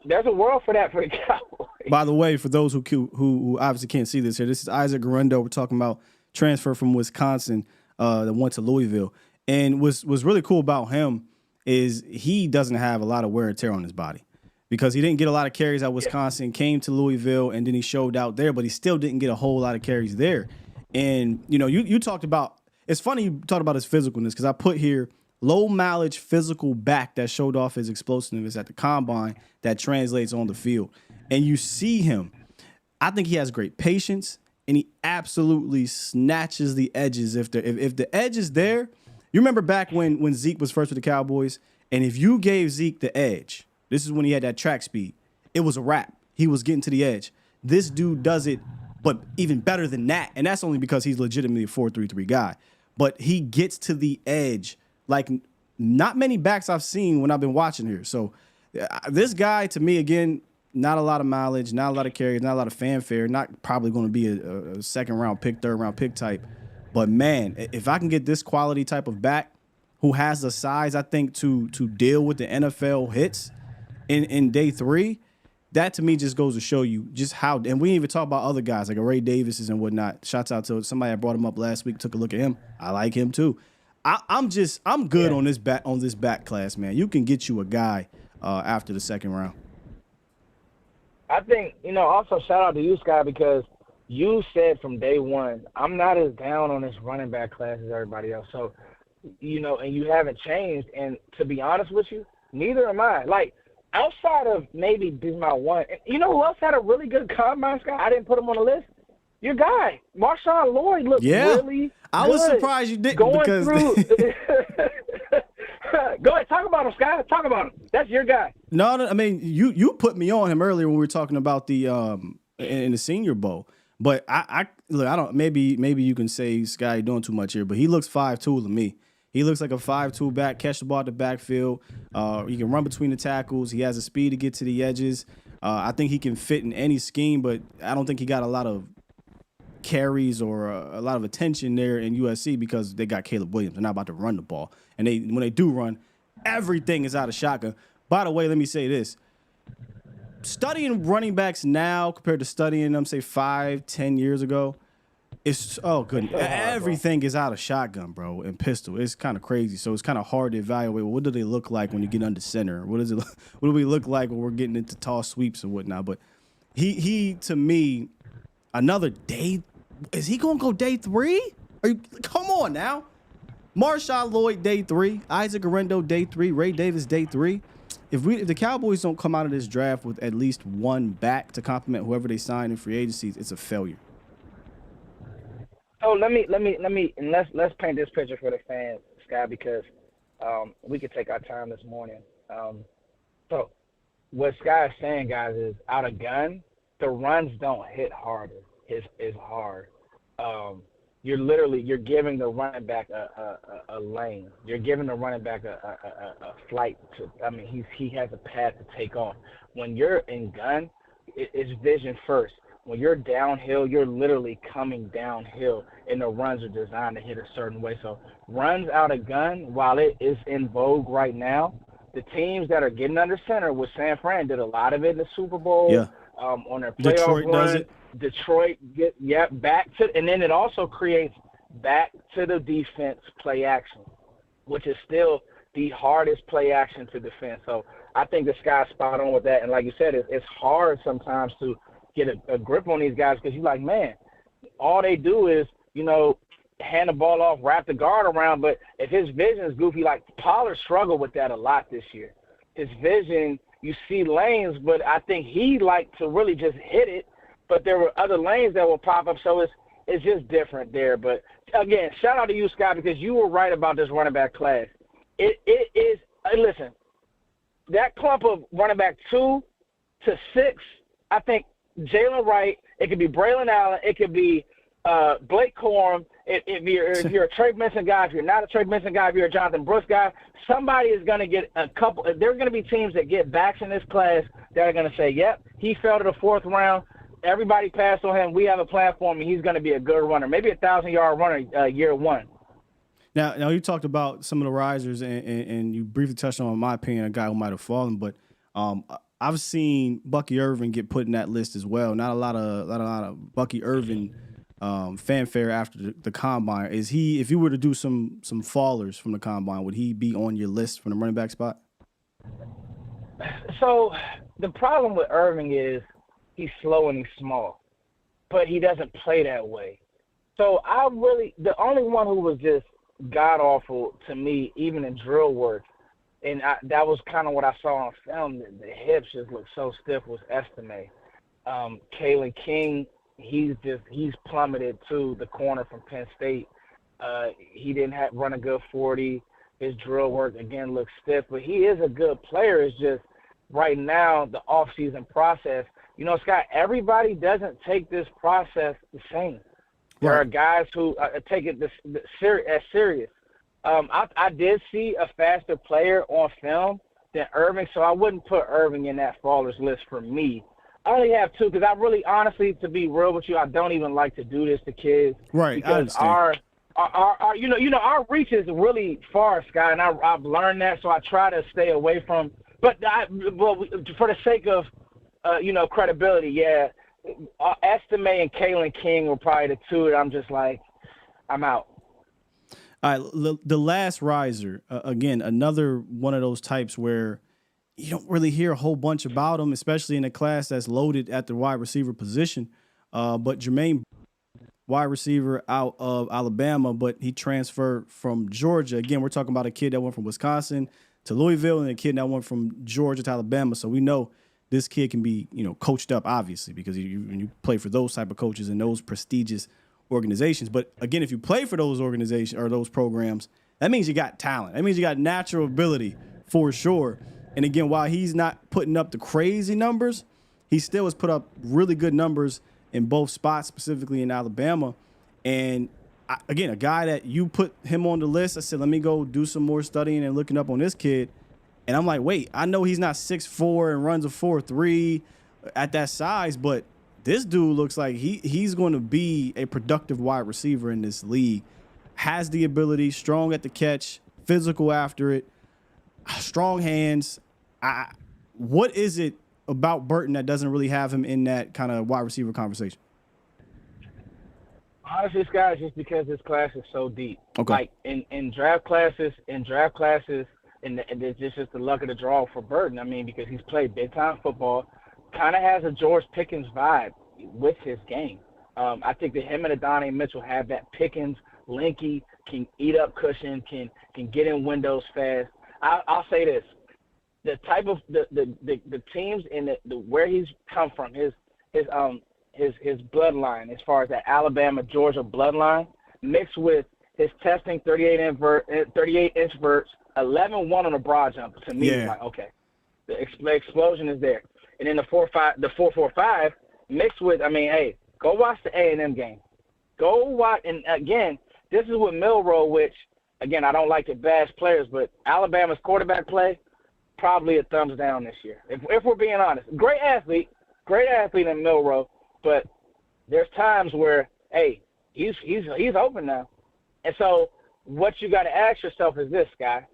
There's a world for that for the Cowboys. By the way, for those who obviously can't see this here, this is Isaac Garendo. We're talking about transfer from Wisconsin that went to Louisville. And what's really cool about him is he doesn't have a lot of wear and tear on his body because he didn't get a lot of carries at Wisconsin, came to Louisville, and then he showed out there, but he still didn't get a whole lot of carries there. And, you talked about – it's funny you talked about his physicalness because I put here – low mileage physical back that showed off his explosiveness at the combine that translates on the field. And you see him. I think he has great patience, and he absolutely snatches the edges. If the edge is there, you remember back when Zeke was first with the Cowboys, and if you gave Zeke the edge, this is when he had that track speed, it was a wrap. He was getting to the edge. This dude does it, but even better than that. And that's only because he's legitimately a 4.33 guy. But he gets to the edge like not many backs I've seen when I've been watching here. So this guy, to me, again, not a lot of mileage, not a lot of carries, not a lot of fanfare, not probably going to be a second-round pick, third-round pick type. But, man, if I can get this quality type of back who has the size, I think, to deal with the NFL hits in day 3, that to me just goes to show you just how – and we didn't even talk about other guys like Ray Davis and whatnot. Shouts out to somebody that brought him up last week, took a look at him. I like him too. I'm good on this back class, man. You can get you a guy after the second round. I think, also shout out to you, Scott, because you said from day one, I'm not as down on this running back class as everybody else. So, and you haven't changed. And to be honest with you, neither am I. Like, outside of maybe Bismarck one, you know who else had a really good combine, Scott? I didn't put him on the list. Your guy, Marshawn Lloyd, looked really I was surprised you didn't going because through. Go ahead, talk about him, Scott. Talk about him. That's your guy. No, I mean you put me on him earlier when we were talking about the in the Senior Bowl. But I don't. Maybe you can say Sky doing too much here, but he looks 5'2" to me. He looks like a 5'2" back, catch the ball at the backfield. He can run between the tackles. He has the speed to get to the edges. I think he can fit in any scheme, but I don't think he got a lot of carries or a lot of attention there in USC because they got Caleb Williams. They're not about to run the ball. And when they do run, everything is out of shotgun. By the way, let me say this. Studying running backs now compared to studying them, say, 5-10 years ago, It's good. Everything is out of shotgun, bro, and pistol. It's kind of crazy. So it's kind of hard to evaluate. Well, what do they look like when you get under center? What do we look like when we're getting into toss sweeps and whatnot? But he to me, another day. Is he gonna go day 3? Come on now. Marshawn Lloyd day 3, Isaac Arendo day 3, Ray Davis day 3. If the Cowboys don't come out of this draft with at least one back to complement whoever they sign in free agencies, it's a failure. So let me and let's paint this picture for the fans, Sky, because we could take our time this morning. So what Sky is saying, guys, is out of gun, the runs don't hit harder. It's hard. You're giving the running back a lane. You're giving the running back a flight to. I mean, he has a path to take on. When you're in gun, it's vision first. When you're downhill, you're literally coming downhill, and the runs are designed to hit a certain way. So runs out of gun, while it is in vogue right now, the teams that are getting under center with San Fran did a lot of it in the Super Bowl. Yeah. On their playoff Detroit run. does it. Detroit back to, and then it also creates back to the defense play action, which is still the hardest play action to defend. So I think the Sky's spot on with that. And like you said, it's hard sometimes to get a grip on these guys because you're like, man, all they do is, hand the ball off, wrap the guard around. But if his vision is goofy, like Pollard struggled with that a lot this year. His vision, you see lanes, but I think he liked to really just hit it. But there were other lanes that will pop up, so it's just different there. But again, shout out to you, Scott, because you were right about this running back class. It is listen, that clump of running back 2 to 6, I think Jalen Wright, it could be Braylon Allen, it could be Blake Corum. If you're a Trey Benson guy, if you're not a Trey Benson guy, if you're a Jonathan Brooks guy, somebody is going to get a couple. There's going to be teams that get backs in this class that are going to say, yep, he fell to the 4th round. Everybody passed on him. We have a platform, and he's going to be a good runner, maybe a 1,000-yard runner year 1. Now you talked about some of the risers, and you briefly touched on, in my opinion, a guy who might have fallen. But I've seen Bucky Irvin get put in that list as well. Not a lot of Bucky Irvin fanfare after the combine. Is he? If you were to do some fallers from the combine, would he be on your list from the running back spot? So the problem with Irving is he's slow and he's small, but he doesn't play that way. So the only one who was just god-awful to me, even in drill work, and that was kind of what I saw on film, the hips just looked so stiff, was Estime. Kalen King, he's plummeted too, the corner from Penn State. He didn't run a good 40. His drill work, again, looks stiff, but he is a good player. It's just right now, the off-season process, Scott, everybody doesn't take this process the same. There are guys who take it as serious. I did see a faster player on film than Irving, so I wouldn't put Irving in that fallers list for me. I only have 2 because I really, honestly, to be real with you, I don't even like to do this to kids. Right, because our reach is really far, Sky, and I've learned that, so I try to stay away from. But for the sake of credibility, yeah. Estime and Kalen King were probably the 2 that I'm just like, I'm out. All right, the last riser, again, another one of those types where you don't really hear a whole bunch about him, especially in a class that's loaded at the wide receiver position. But Jermaine, wide receiver out of Alabama, but he transferred from Georgia. Again, we're talking about a kid that went from Wisconsin to Louisville and a kid that went from Georgia to Alabama. So we know this kid can be, coached up, obviously, because you play for those type of coaches and those prestigious organizations. But again, if you play for those organizations or those programs, that means you got talent. That means you got natural ability for sure. And again, while he's not putting up the crazy numbers, he still has put up really good numbers in both spots, specifically in Alabama. And again, a guy that you put him on the list, I said, let me go do some more studying and looking up on this kid. And I'm like, wait, I know he's not 6'4" and runs a 4.3 at that size, but this dude looks like he's going to be a productive wide receiver in this league. Has the ability, strong at the catch, physical after it, strong hands. What is it about Burton that doesn't really have him in that kind of wide receiver conversation? Honestly, Scott, just because this class is so deep. Okay. Like in draft classes, and it's just the luck of the draw for Burton. I mean, because he's played big time football, kind of has a George Pickens vibe with his game. I think that him and Adonai Mitchell have that Pickens, linky, can eat up cushion, can get in windows fast. I'll say this: the type of the teams in the where he's come from, his bloodline, as far as that Alabama Georgia bloodline, mixed with his testing 38-inch verts, 11-1 on a broad jump. To me, it's like, okay, the explosion is there. And then the 4.45 mixed with, I mean, hey, go watch the A&M game. Go watch, and again, this is with Milroe, which, again, I don't like to bash players, but Alabama's quarterback play, probably a thumbs down this year. If we're being honest. Great athlete in Milroe, but there's times where, hey, he's open now. And so what you got to ask yourself is this, guy.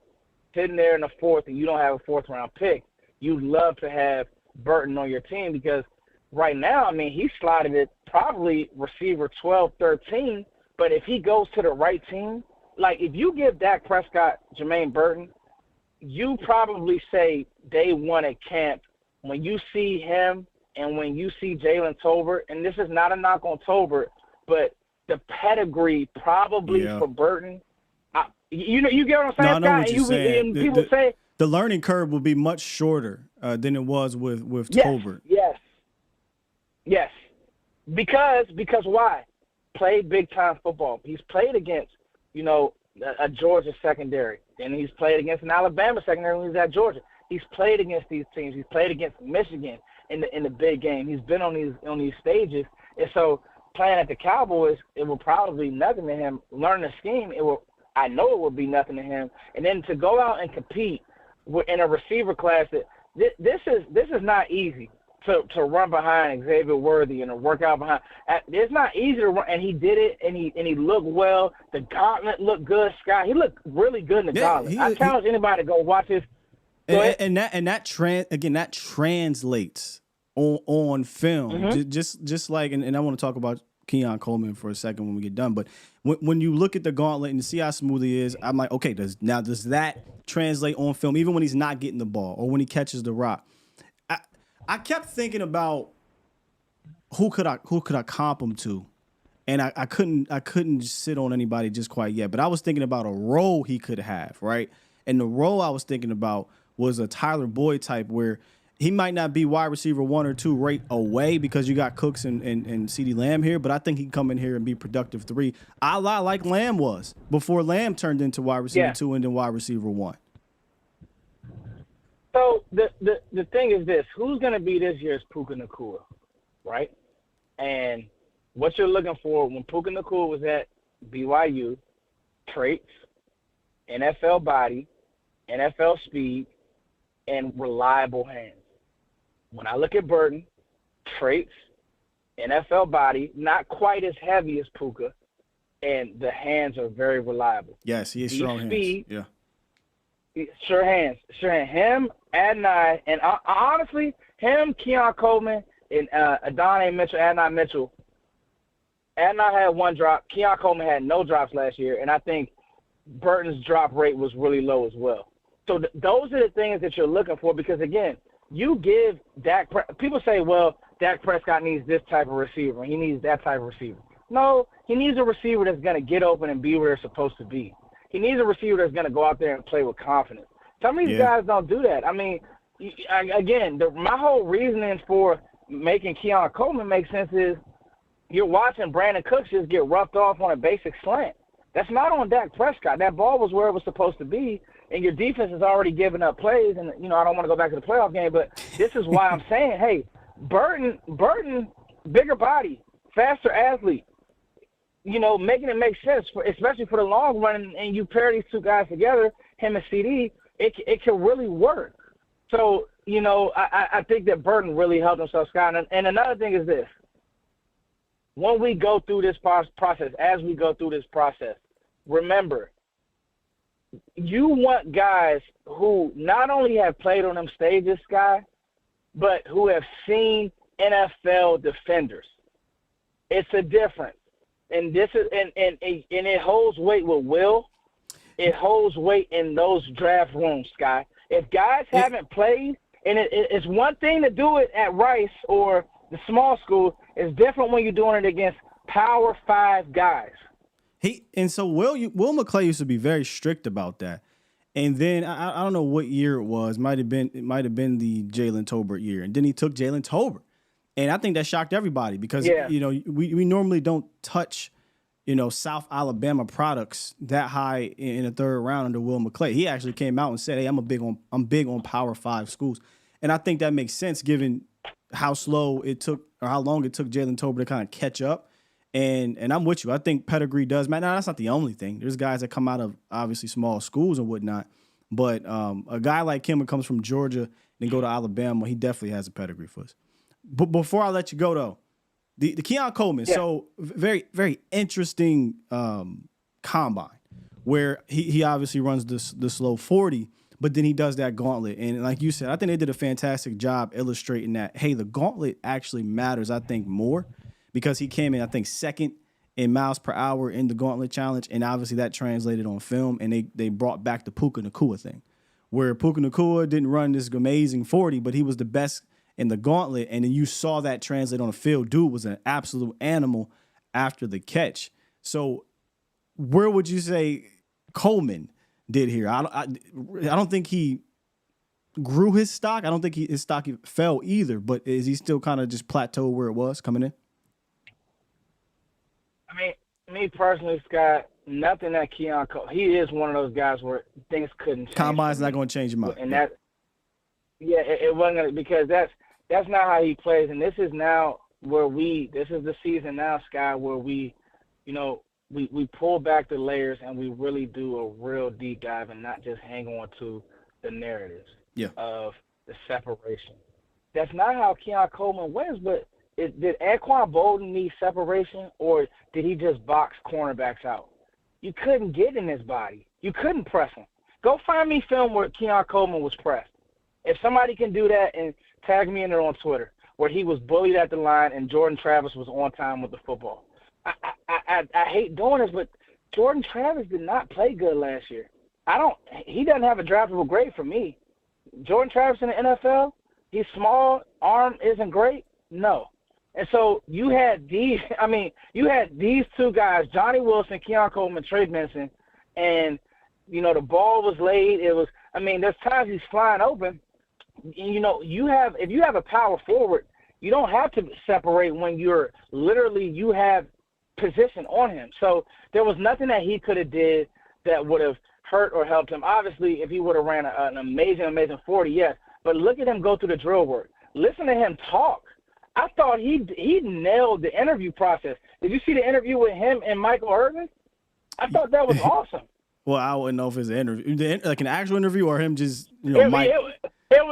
Sitting there in the fourth and you don't have a fourth-round pick, you'd love to have Burton on your team because right now, I mean, he slotted it probably receiver 12, 13, but if he goes to the right team, like if you give Dak Prescott Jermaine Burton, you probably say day one at camp when you see him and when you see Jalen Tolbert, and this is not a knock on Tolbert, but the pedigree probably for Burton, you get what I'm saying? No, I know what you're saying. And people say the learning curve will be much shorter than it was with Tolbert. Yes. Because why? Played big time football. He's played against, a Georgia secondary, and he's played against an Alabama secondary when he was at Georgia. He's played against these teams. He's played against Michigan in the big game. He's been on these stages, and so playing at the Cowboys, it will probably be nothing to him. Learning the scheme, I know it will be nothing to him. And then to go out and compete in a receiver class, this is not easy to run behind Xavier Worthy and to work out behind. It's not easy to run, and he did it, and he looked well. The gauntlet looked good, Scott. He looked really good in the gauntlet. I challenge anybody to go watch this. And that translates on film. Mm-hmm. Just like, and I want to talk about Keon Coleman for a second when we get done. But when you look at the gauntlet and see how smooth he is, I'm like, okay, does that translate on film, even when he's not getting the ball or when he catches the rock? I kept thinking about who could I comp him to, and I couldn't sit on anybody just quite yet. But I was thinking about a role he could have, right? And the role I was thinking about was a Tyler Boyd type where he might not be wide receiver 1 or 2 right away because you got Cooks and CeeDee Lamb here, but I think he can come in here and be productive 3, a la like Lamb was before Lamb turned into wide receiver 2 and then wide receiver 1. So the thing is this: who's going to be this year's Puka Nacua, right? And what you're looking for when Puka Nacua was at BYU, traits, NFL body, NFL speed, and reliable hands. When I look at Burton, traits, NFL body, not quite as heavy as Puka, and the hands are very reliable. Yes, he has strong hands. Yeah. Sure hands. Him, Adonai, and honestly, him, Keon Coleman, and Adonai Mitchell, Adonai Mitchell. Adonai had 1 drop. Keon Coleman had no drops last year, and I think Burton's drop rate was really low as well. So those are the things that you're looking for because, again, you give Dak – people say, well, Dak Prescott needs this type of receiver. He needs that type of receiver. No, he needs a receiver that's going to get open and be where they're supposed to be. He needs a receiver that's going to go out there and play with confidence. Some of these guys don't do that. I mean, again, my whole reasoning for making Keon Coleman make sense is you're watching Brandon Cooks just get roughed off on a basic slant. That's not on Dak Prescott. That ball was where it was supposed to be, and your defense has already given up plays. And, I don't want to go back to the playoff game, but this is why I'm saying, hey, Burton, bigger body, faster athlete. Making it make sense, especially for the long run, and you pair these 2 guys together, him and CD, it can really work. So, I think that Burton really helped himself, Scott. And another thing is this. When we go through this process, remember, you want guys who not only have played on them stages, Sky, but who have seen NFL defenders. It's a difference. and this is and it holds weight with Will. It holds weight in those draft rooms, Sky. If guys haven't played, and it's one thing to do it at Rice or the small school, it's different when you're doing it against Power 5 guys. So Will McClay used to be very strict about that. And then I don't know what year it was. It might have been the Jalen Tolbert year. And then he took Jalen Tolbert. And I think that shocked everybody because we normally don't touch South Alabama products that high in the third round under Will McClay. He actually came out and said, "Hey, I'm big on Power 5 schools," and I think that makes sense given how slow it took or how long it took Jalen Tolbert to kind of catch up. And I'm with you. I think pedigree does matter. Now, that's not the only thing. There's guys that come out of obviously small schools and whatnot, but a guy like him who comes from Georgia and then go to Alabama, he definitely has a pedigree for us. But before I let you go though. The Keon Coleman, so very, very interesting combine where he obviously runs the slow 40, but then he does that gauntlet. And like you said, I think they did a fantastic job illustrating that, hey, the gauntlet actually matters, I think, more because he came in, I think, second in miles per hour in the gauntlet challenge, and obviously that translated on film, and they brought back the Puka Nacua thing, where Puka Nacua didn't run this amazing 40, but he was the best in the gauntlet, and then you saw that translate on the field. Dude was an absolute animal after the catch. So where would you say Coleman did here? I don't think he grew his stock. I don't think his stock fell either, but is he still kind of just plateaued where it was coming in? I mean, me personally, Scott, nothing that Keon Coleman, he is one of those guys where things couldn't change. Combine's not going to change him up. And it wasn't going to, because that's not how he plays. And this is now this is the season now, Sky, where we pull back the layers and we really do a real deep dive and not just hang on to the narratives of the separation. That's not how Keon Coleman wins, but did Anquan Bolden need separation, or did he just box cornerbacks out? You couldn't get in his body. You couldn't press him. Go find me film where Keon Coleman was pressed. If somebody can do that, and tag me in there on Twitter, where he was bullied at the line and Jordan Travis was on time with the football. I hate doing this, but Jordan Travis did not play good last year. He doesn't have a draftable grade for me. Jordan Travis in the NFL, he's small, arm isn't great. No. And so you had these two guys, Johnny Wilson, Keon Coleman, Trey Benson, and the ball was laid. There's times he's flying open. If you have a power forward, you don't have to separate when you have position on him. So there was nothing that he could have did that would have hurt or helped him. Obviously, if he would have ran an amazing 40, yes. But look at him go through the drill work. Listen to him talk. I thought he nailed the interview process. Did you see the interview with him and Michael Irvin? I thought that was awesome. Well, I wouldn't know if it's an interview, like an actual interview, or him just Mike. It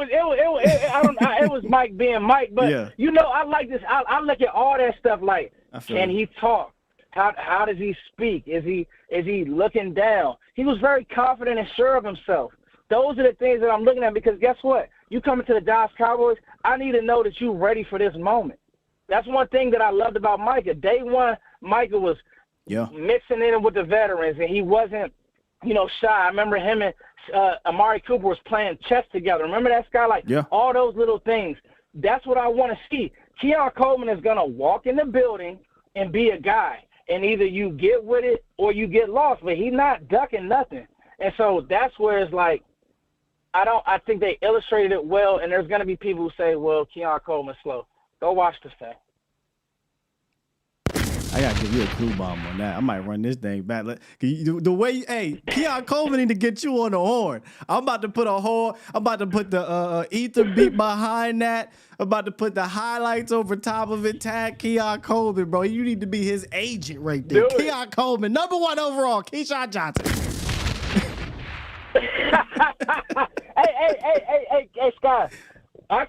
was Mike being Mike, but I like this. I look at all that stuff like, can he talk? How does he speak? Is he looking down? He was very confident and sure of himself. Those are the things that I'm looking at, because guess what? You coming to the Dallas Cowboys, I need to know that you're ready for this moment. That's one thing that I loved about Micah. Day one, Micah was mixing in with the veterans, and he wasn't, shy. I remember him and Amari Cooper was playing chess together. Remember that, Scott? All those little things. That's what I want to see. Keon Coleman is going to walk in the building and be a guy, and either you get with it or you get lost, but he's not ducking nothing. And so that's where it's like, I think they illustrated it well, and there's going to be people who say, well, Keon Coleman's slow. Go watch the film. I got to give you a clue bomb on that. I might run this thing back. The way, Keon Coleman need to get you on the horn. I'm about to put a horn. I'm about to put the ether beat behind that. I'm about to put the highlights over top of it. Tag Keon Coleman, bro. You need to be his agent right there. Keon Coleman, #1 overall. Keyshawn Johnson. Hey, Scott. I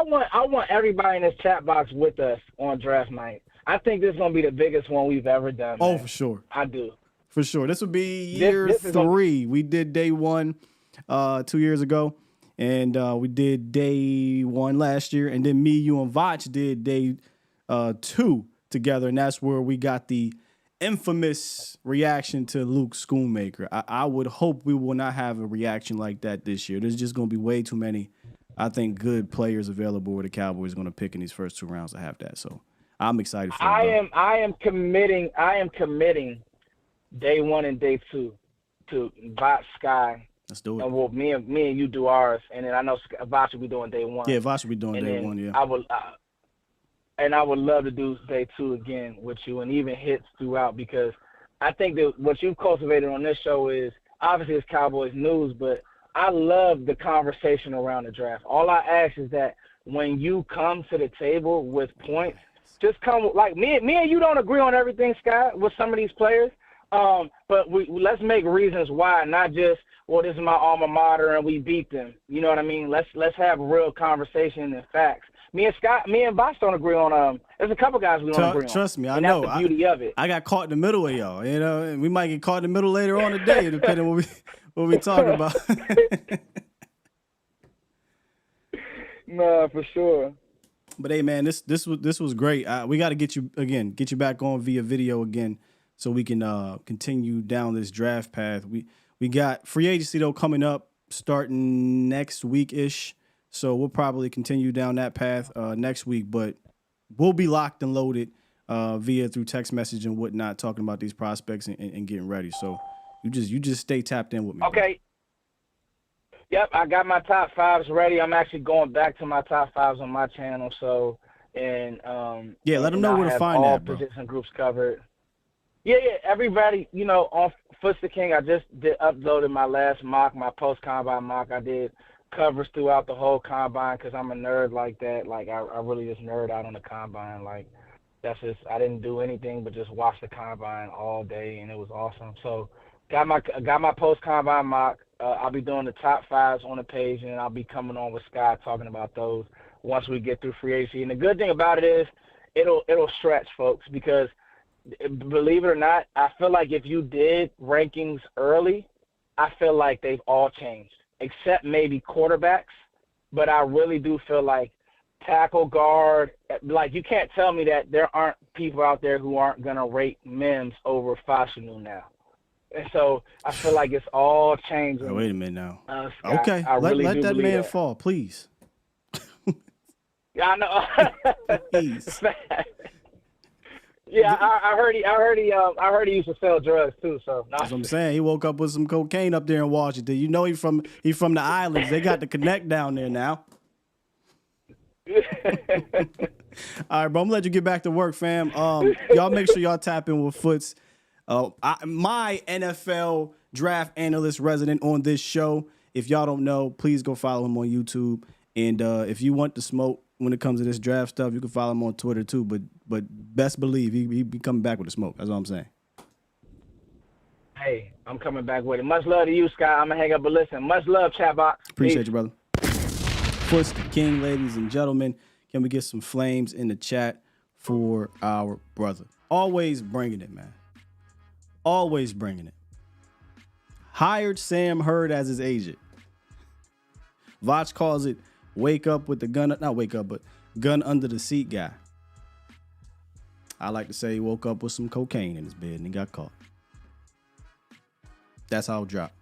want everybody in this chat box with us on draft night. I think this is gonna be the biggest one we've ever done. Oh, man. for sure. I do. For sure. This will be year 3. We did day 1 2 years ago, and we did day 1 last year, and then me, you, and Vach did day 2 together, and that's where we got the infamous reaction to Luke Schoonmaker. I would hope we will not have a reaction like that this year. There's just going to be way too many, I think, good players available where the Cowboys are going to pick in these first 2 rounds to have that. So I'm excited for it. I am committing day 1 and day 2 to Bot Sky. Let's do it. And well, me and you do ours, and then I know Voch will be doing day 1. Yeah, Voch will be doing day 1. Yeah, I would love to do day 2 again with you, and even hits throughout, because I think that what you've cultivated on this show is obviously it's Cowboys news, but I love the conversation around the draft. All I ask is that when you come to the table with points, just come like me and you don't agree on everything, Scott, with some of these players. But let's make reasons why, not just, well, this is my alma mater and we beat them. You know what I mean? Let's have real conversation and facts. Me and Bosh don't agree on. There's a couple guys we don't agree on. Trust me, I and know. That's the beauty of it. I got caught in the middle of y'all. You know, and we might get caught in the middle later on today, depending on what we talking about. No, for sure. But hey, man, this was great. We got to get you back on via video again, so we can continue down this draft path. We got free agency though coming up, starting next week ish. So we'll probably continue down that path next week, but we'll be locked and loaded through text message and whatnot, talking about these prospects and getting ready. So you just stay tapped in with me. Okay. Bro. Yep, I got my top 5s ready. I'm actually going back to my top 5s on my channel. So let them know where to find that, bro. All position groups covered. Yeah. Everybody, on Foots the King, I just uploaded my last mock, my post-combine mock. I did covers throughout the whole combine because I'm a nerd like that. Like, I really just nerd out on the combine. Like, that's just, I didn't do anything but just watch the combine all day, and it was awesome. So got my post-combine mock. I'll be doing the top 5s on the page, and I'll be coming on with Scott talking about those once we get through free agency. And the good thing about it is it'll stretch, folks, because believe it or not, I feel like if you did rankings early, I feel like they've all changed, except maybe quarterbacks. But I really do feel like tackle, guard, like you can't tell me that there aren't people out there who aren't going to rate Mims over Fashanu now. And so I feel like it's all changing. Oh, wait a minute now. Scott, okay, let that man fall, please. Yeah, I know. Please. Yeah, I heard he used to sell drugs too. So that's what I'm saying. He woke up with some cocaine up there in Washington. You know, he from the islands. They got the connect down there now. All right, bro. I'm gonna let you get back to work, fam. Y'all make sure y'all tap in with Foots. My NFL draft analyst resident on this show. If y'all don't know, please go follow him on YouTube. And if you want the smoke when it comes to this draft stuff, you can follow him on Twitter too. But best believe he be coming back with the smoke. That's all I'm saying. Hey, I'm coming back with it. Much love to you, Scott. I'm gonna hang up and listen. Much love, Chatbox. Appreciate you, brother. Foots the King, ladies and gentlemen. Can we get some flames in the chat for our brother? Always bringing it, man. Always bringing it. Hired Sam Hurd as his agent. Voch calls it wake up with the gun, not wake up, but gun under the seat guy. I like to say he woke up with some cocaine in his bed and he got caught. That's how it dropped.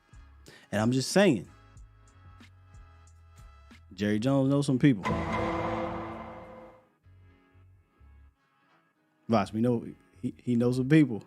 And I'm just saying, Jerry Jones knows some people. Voch, we know he knows some people.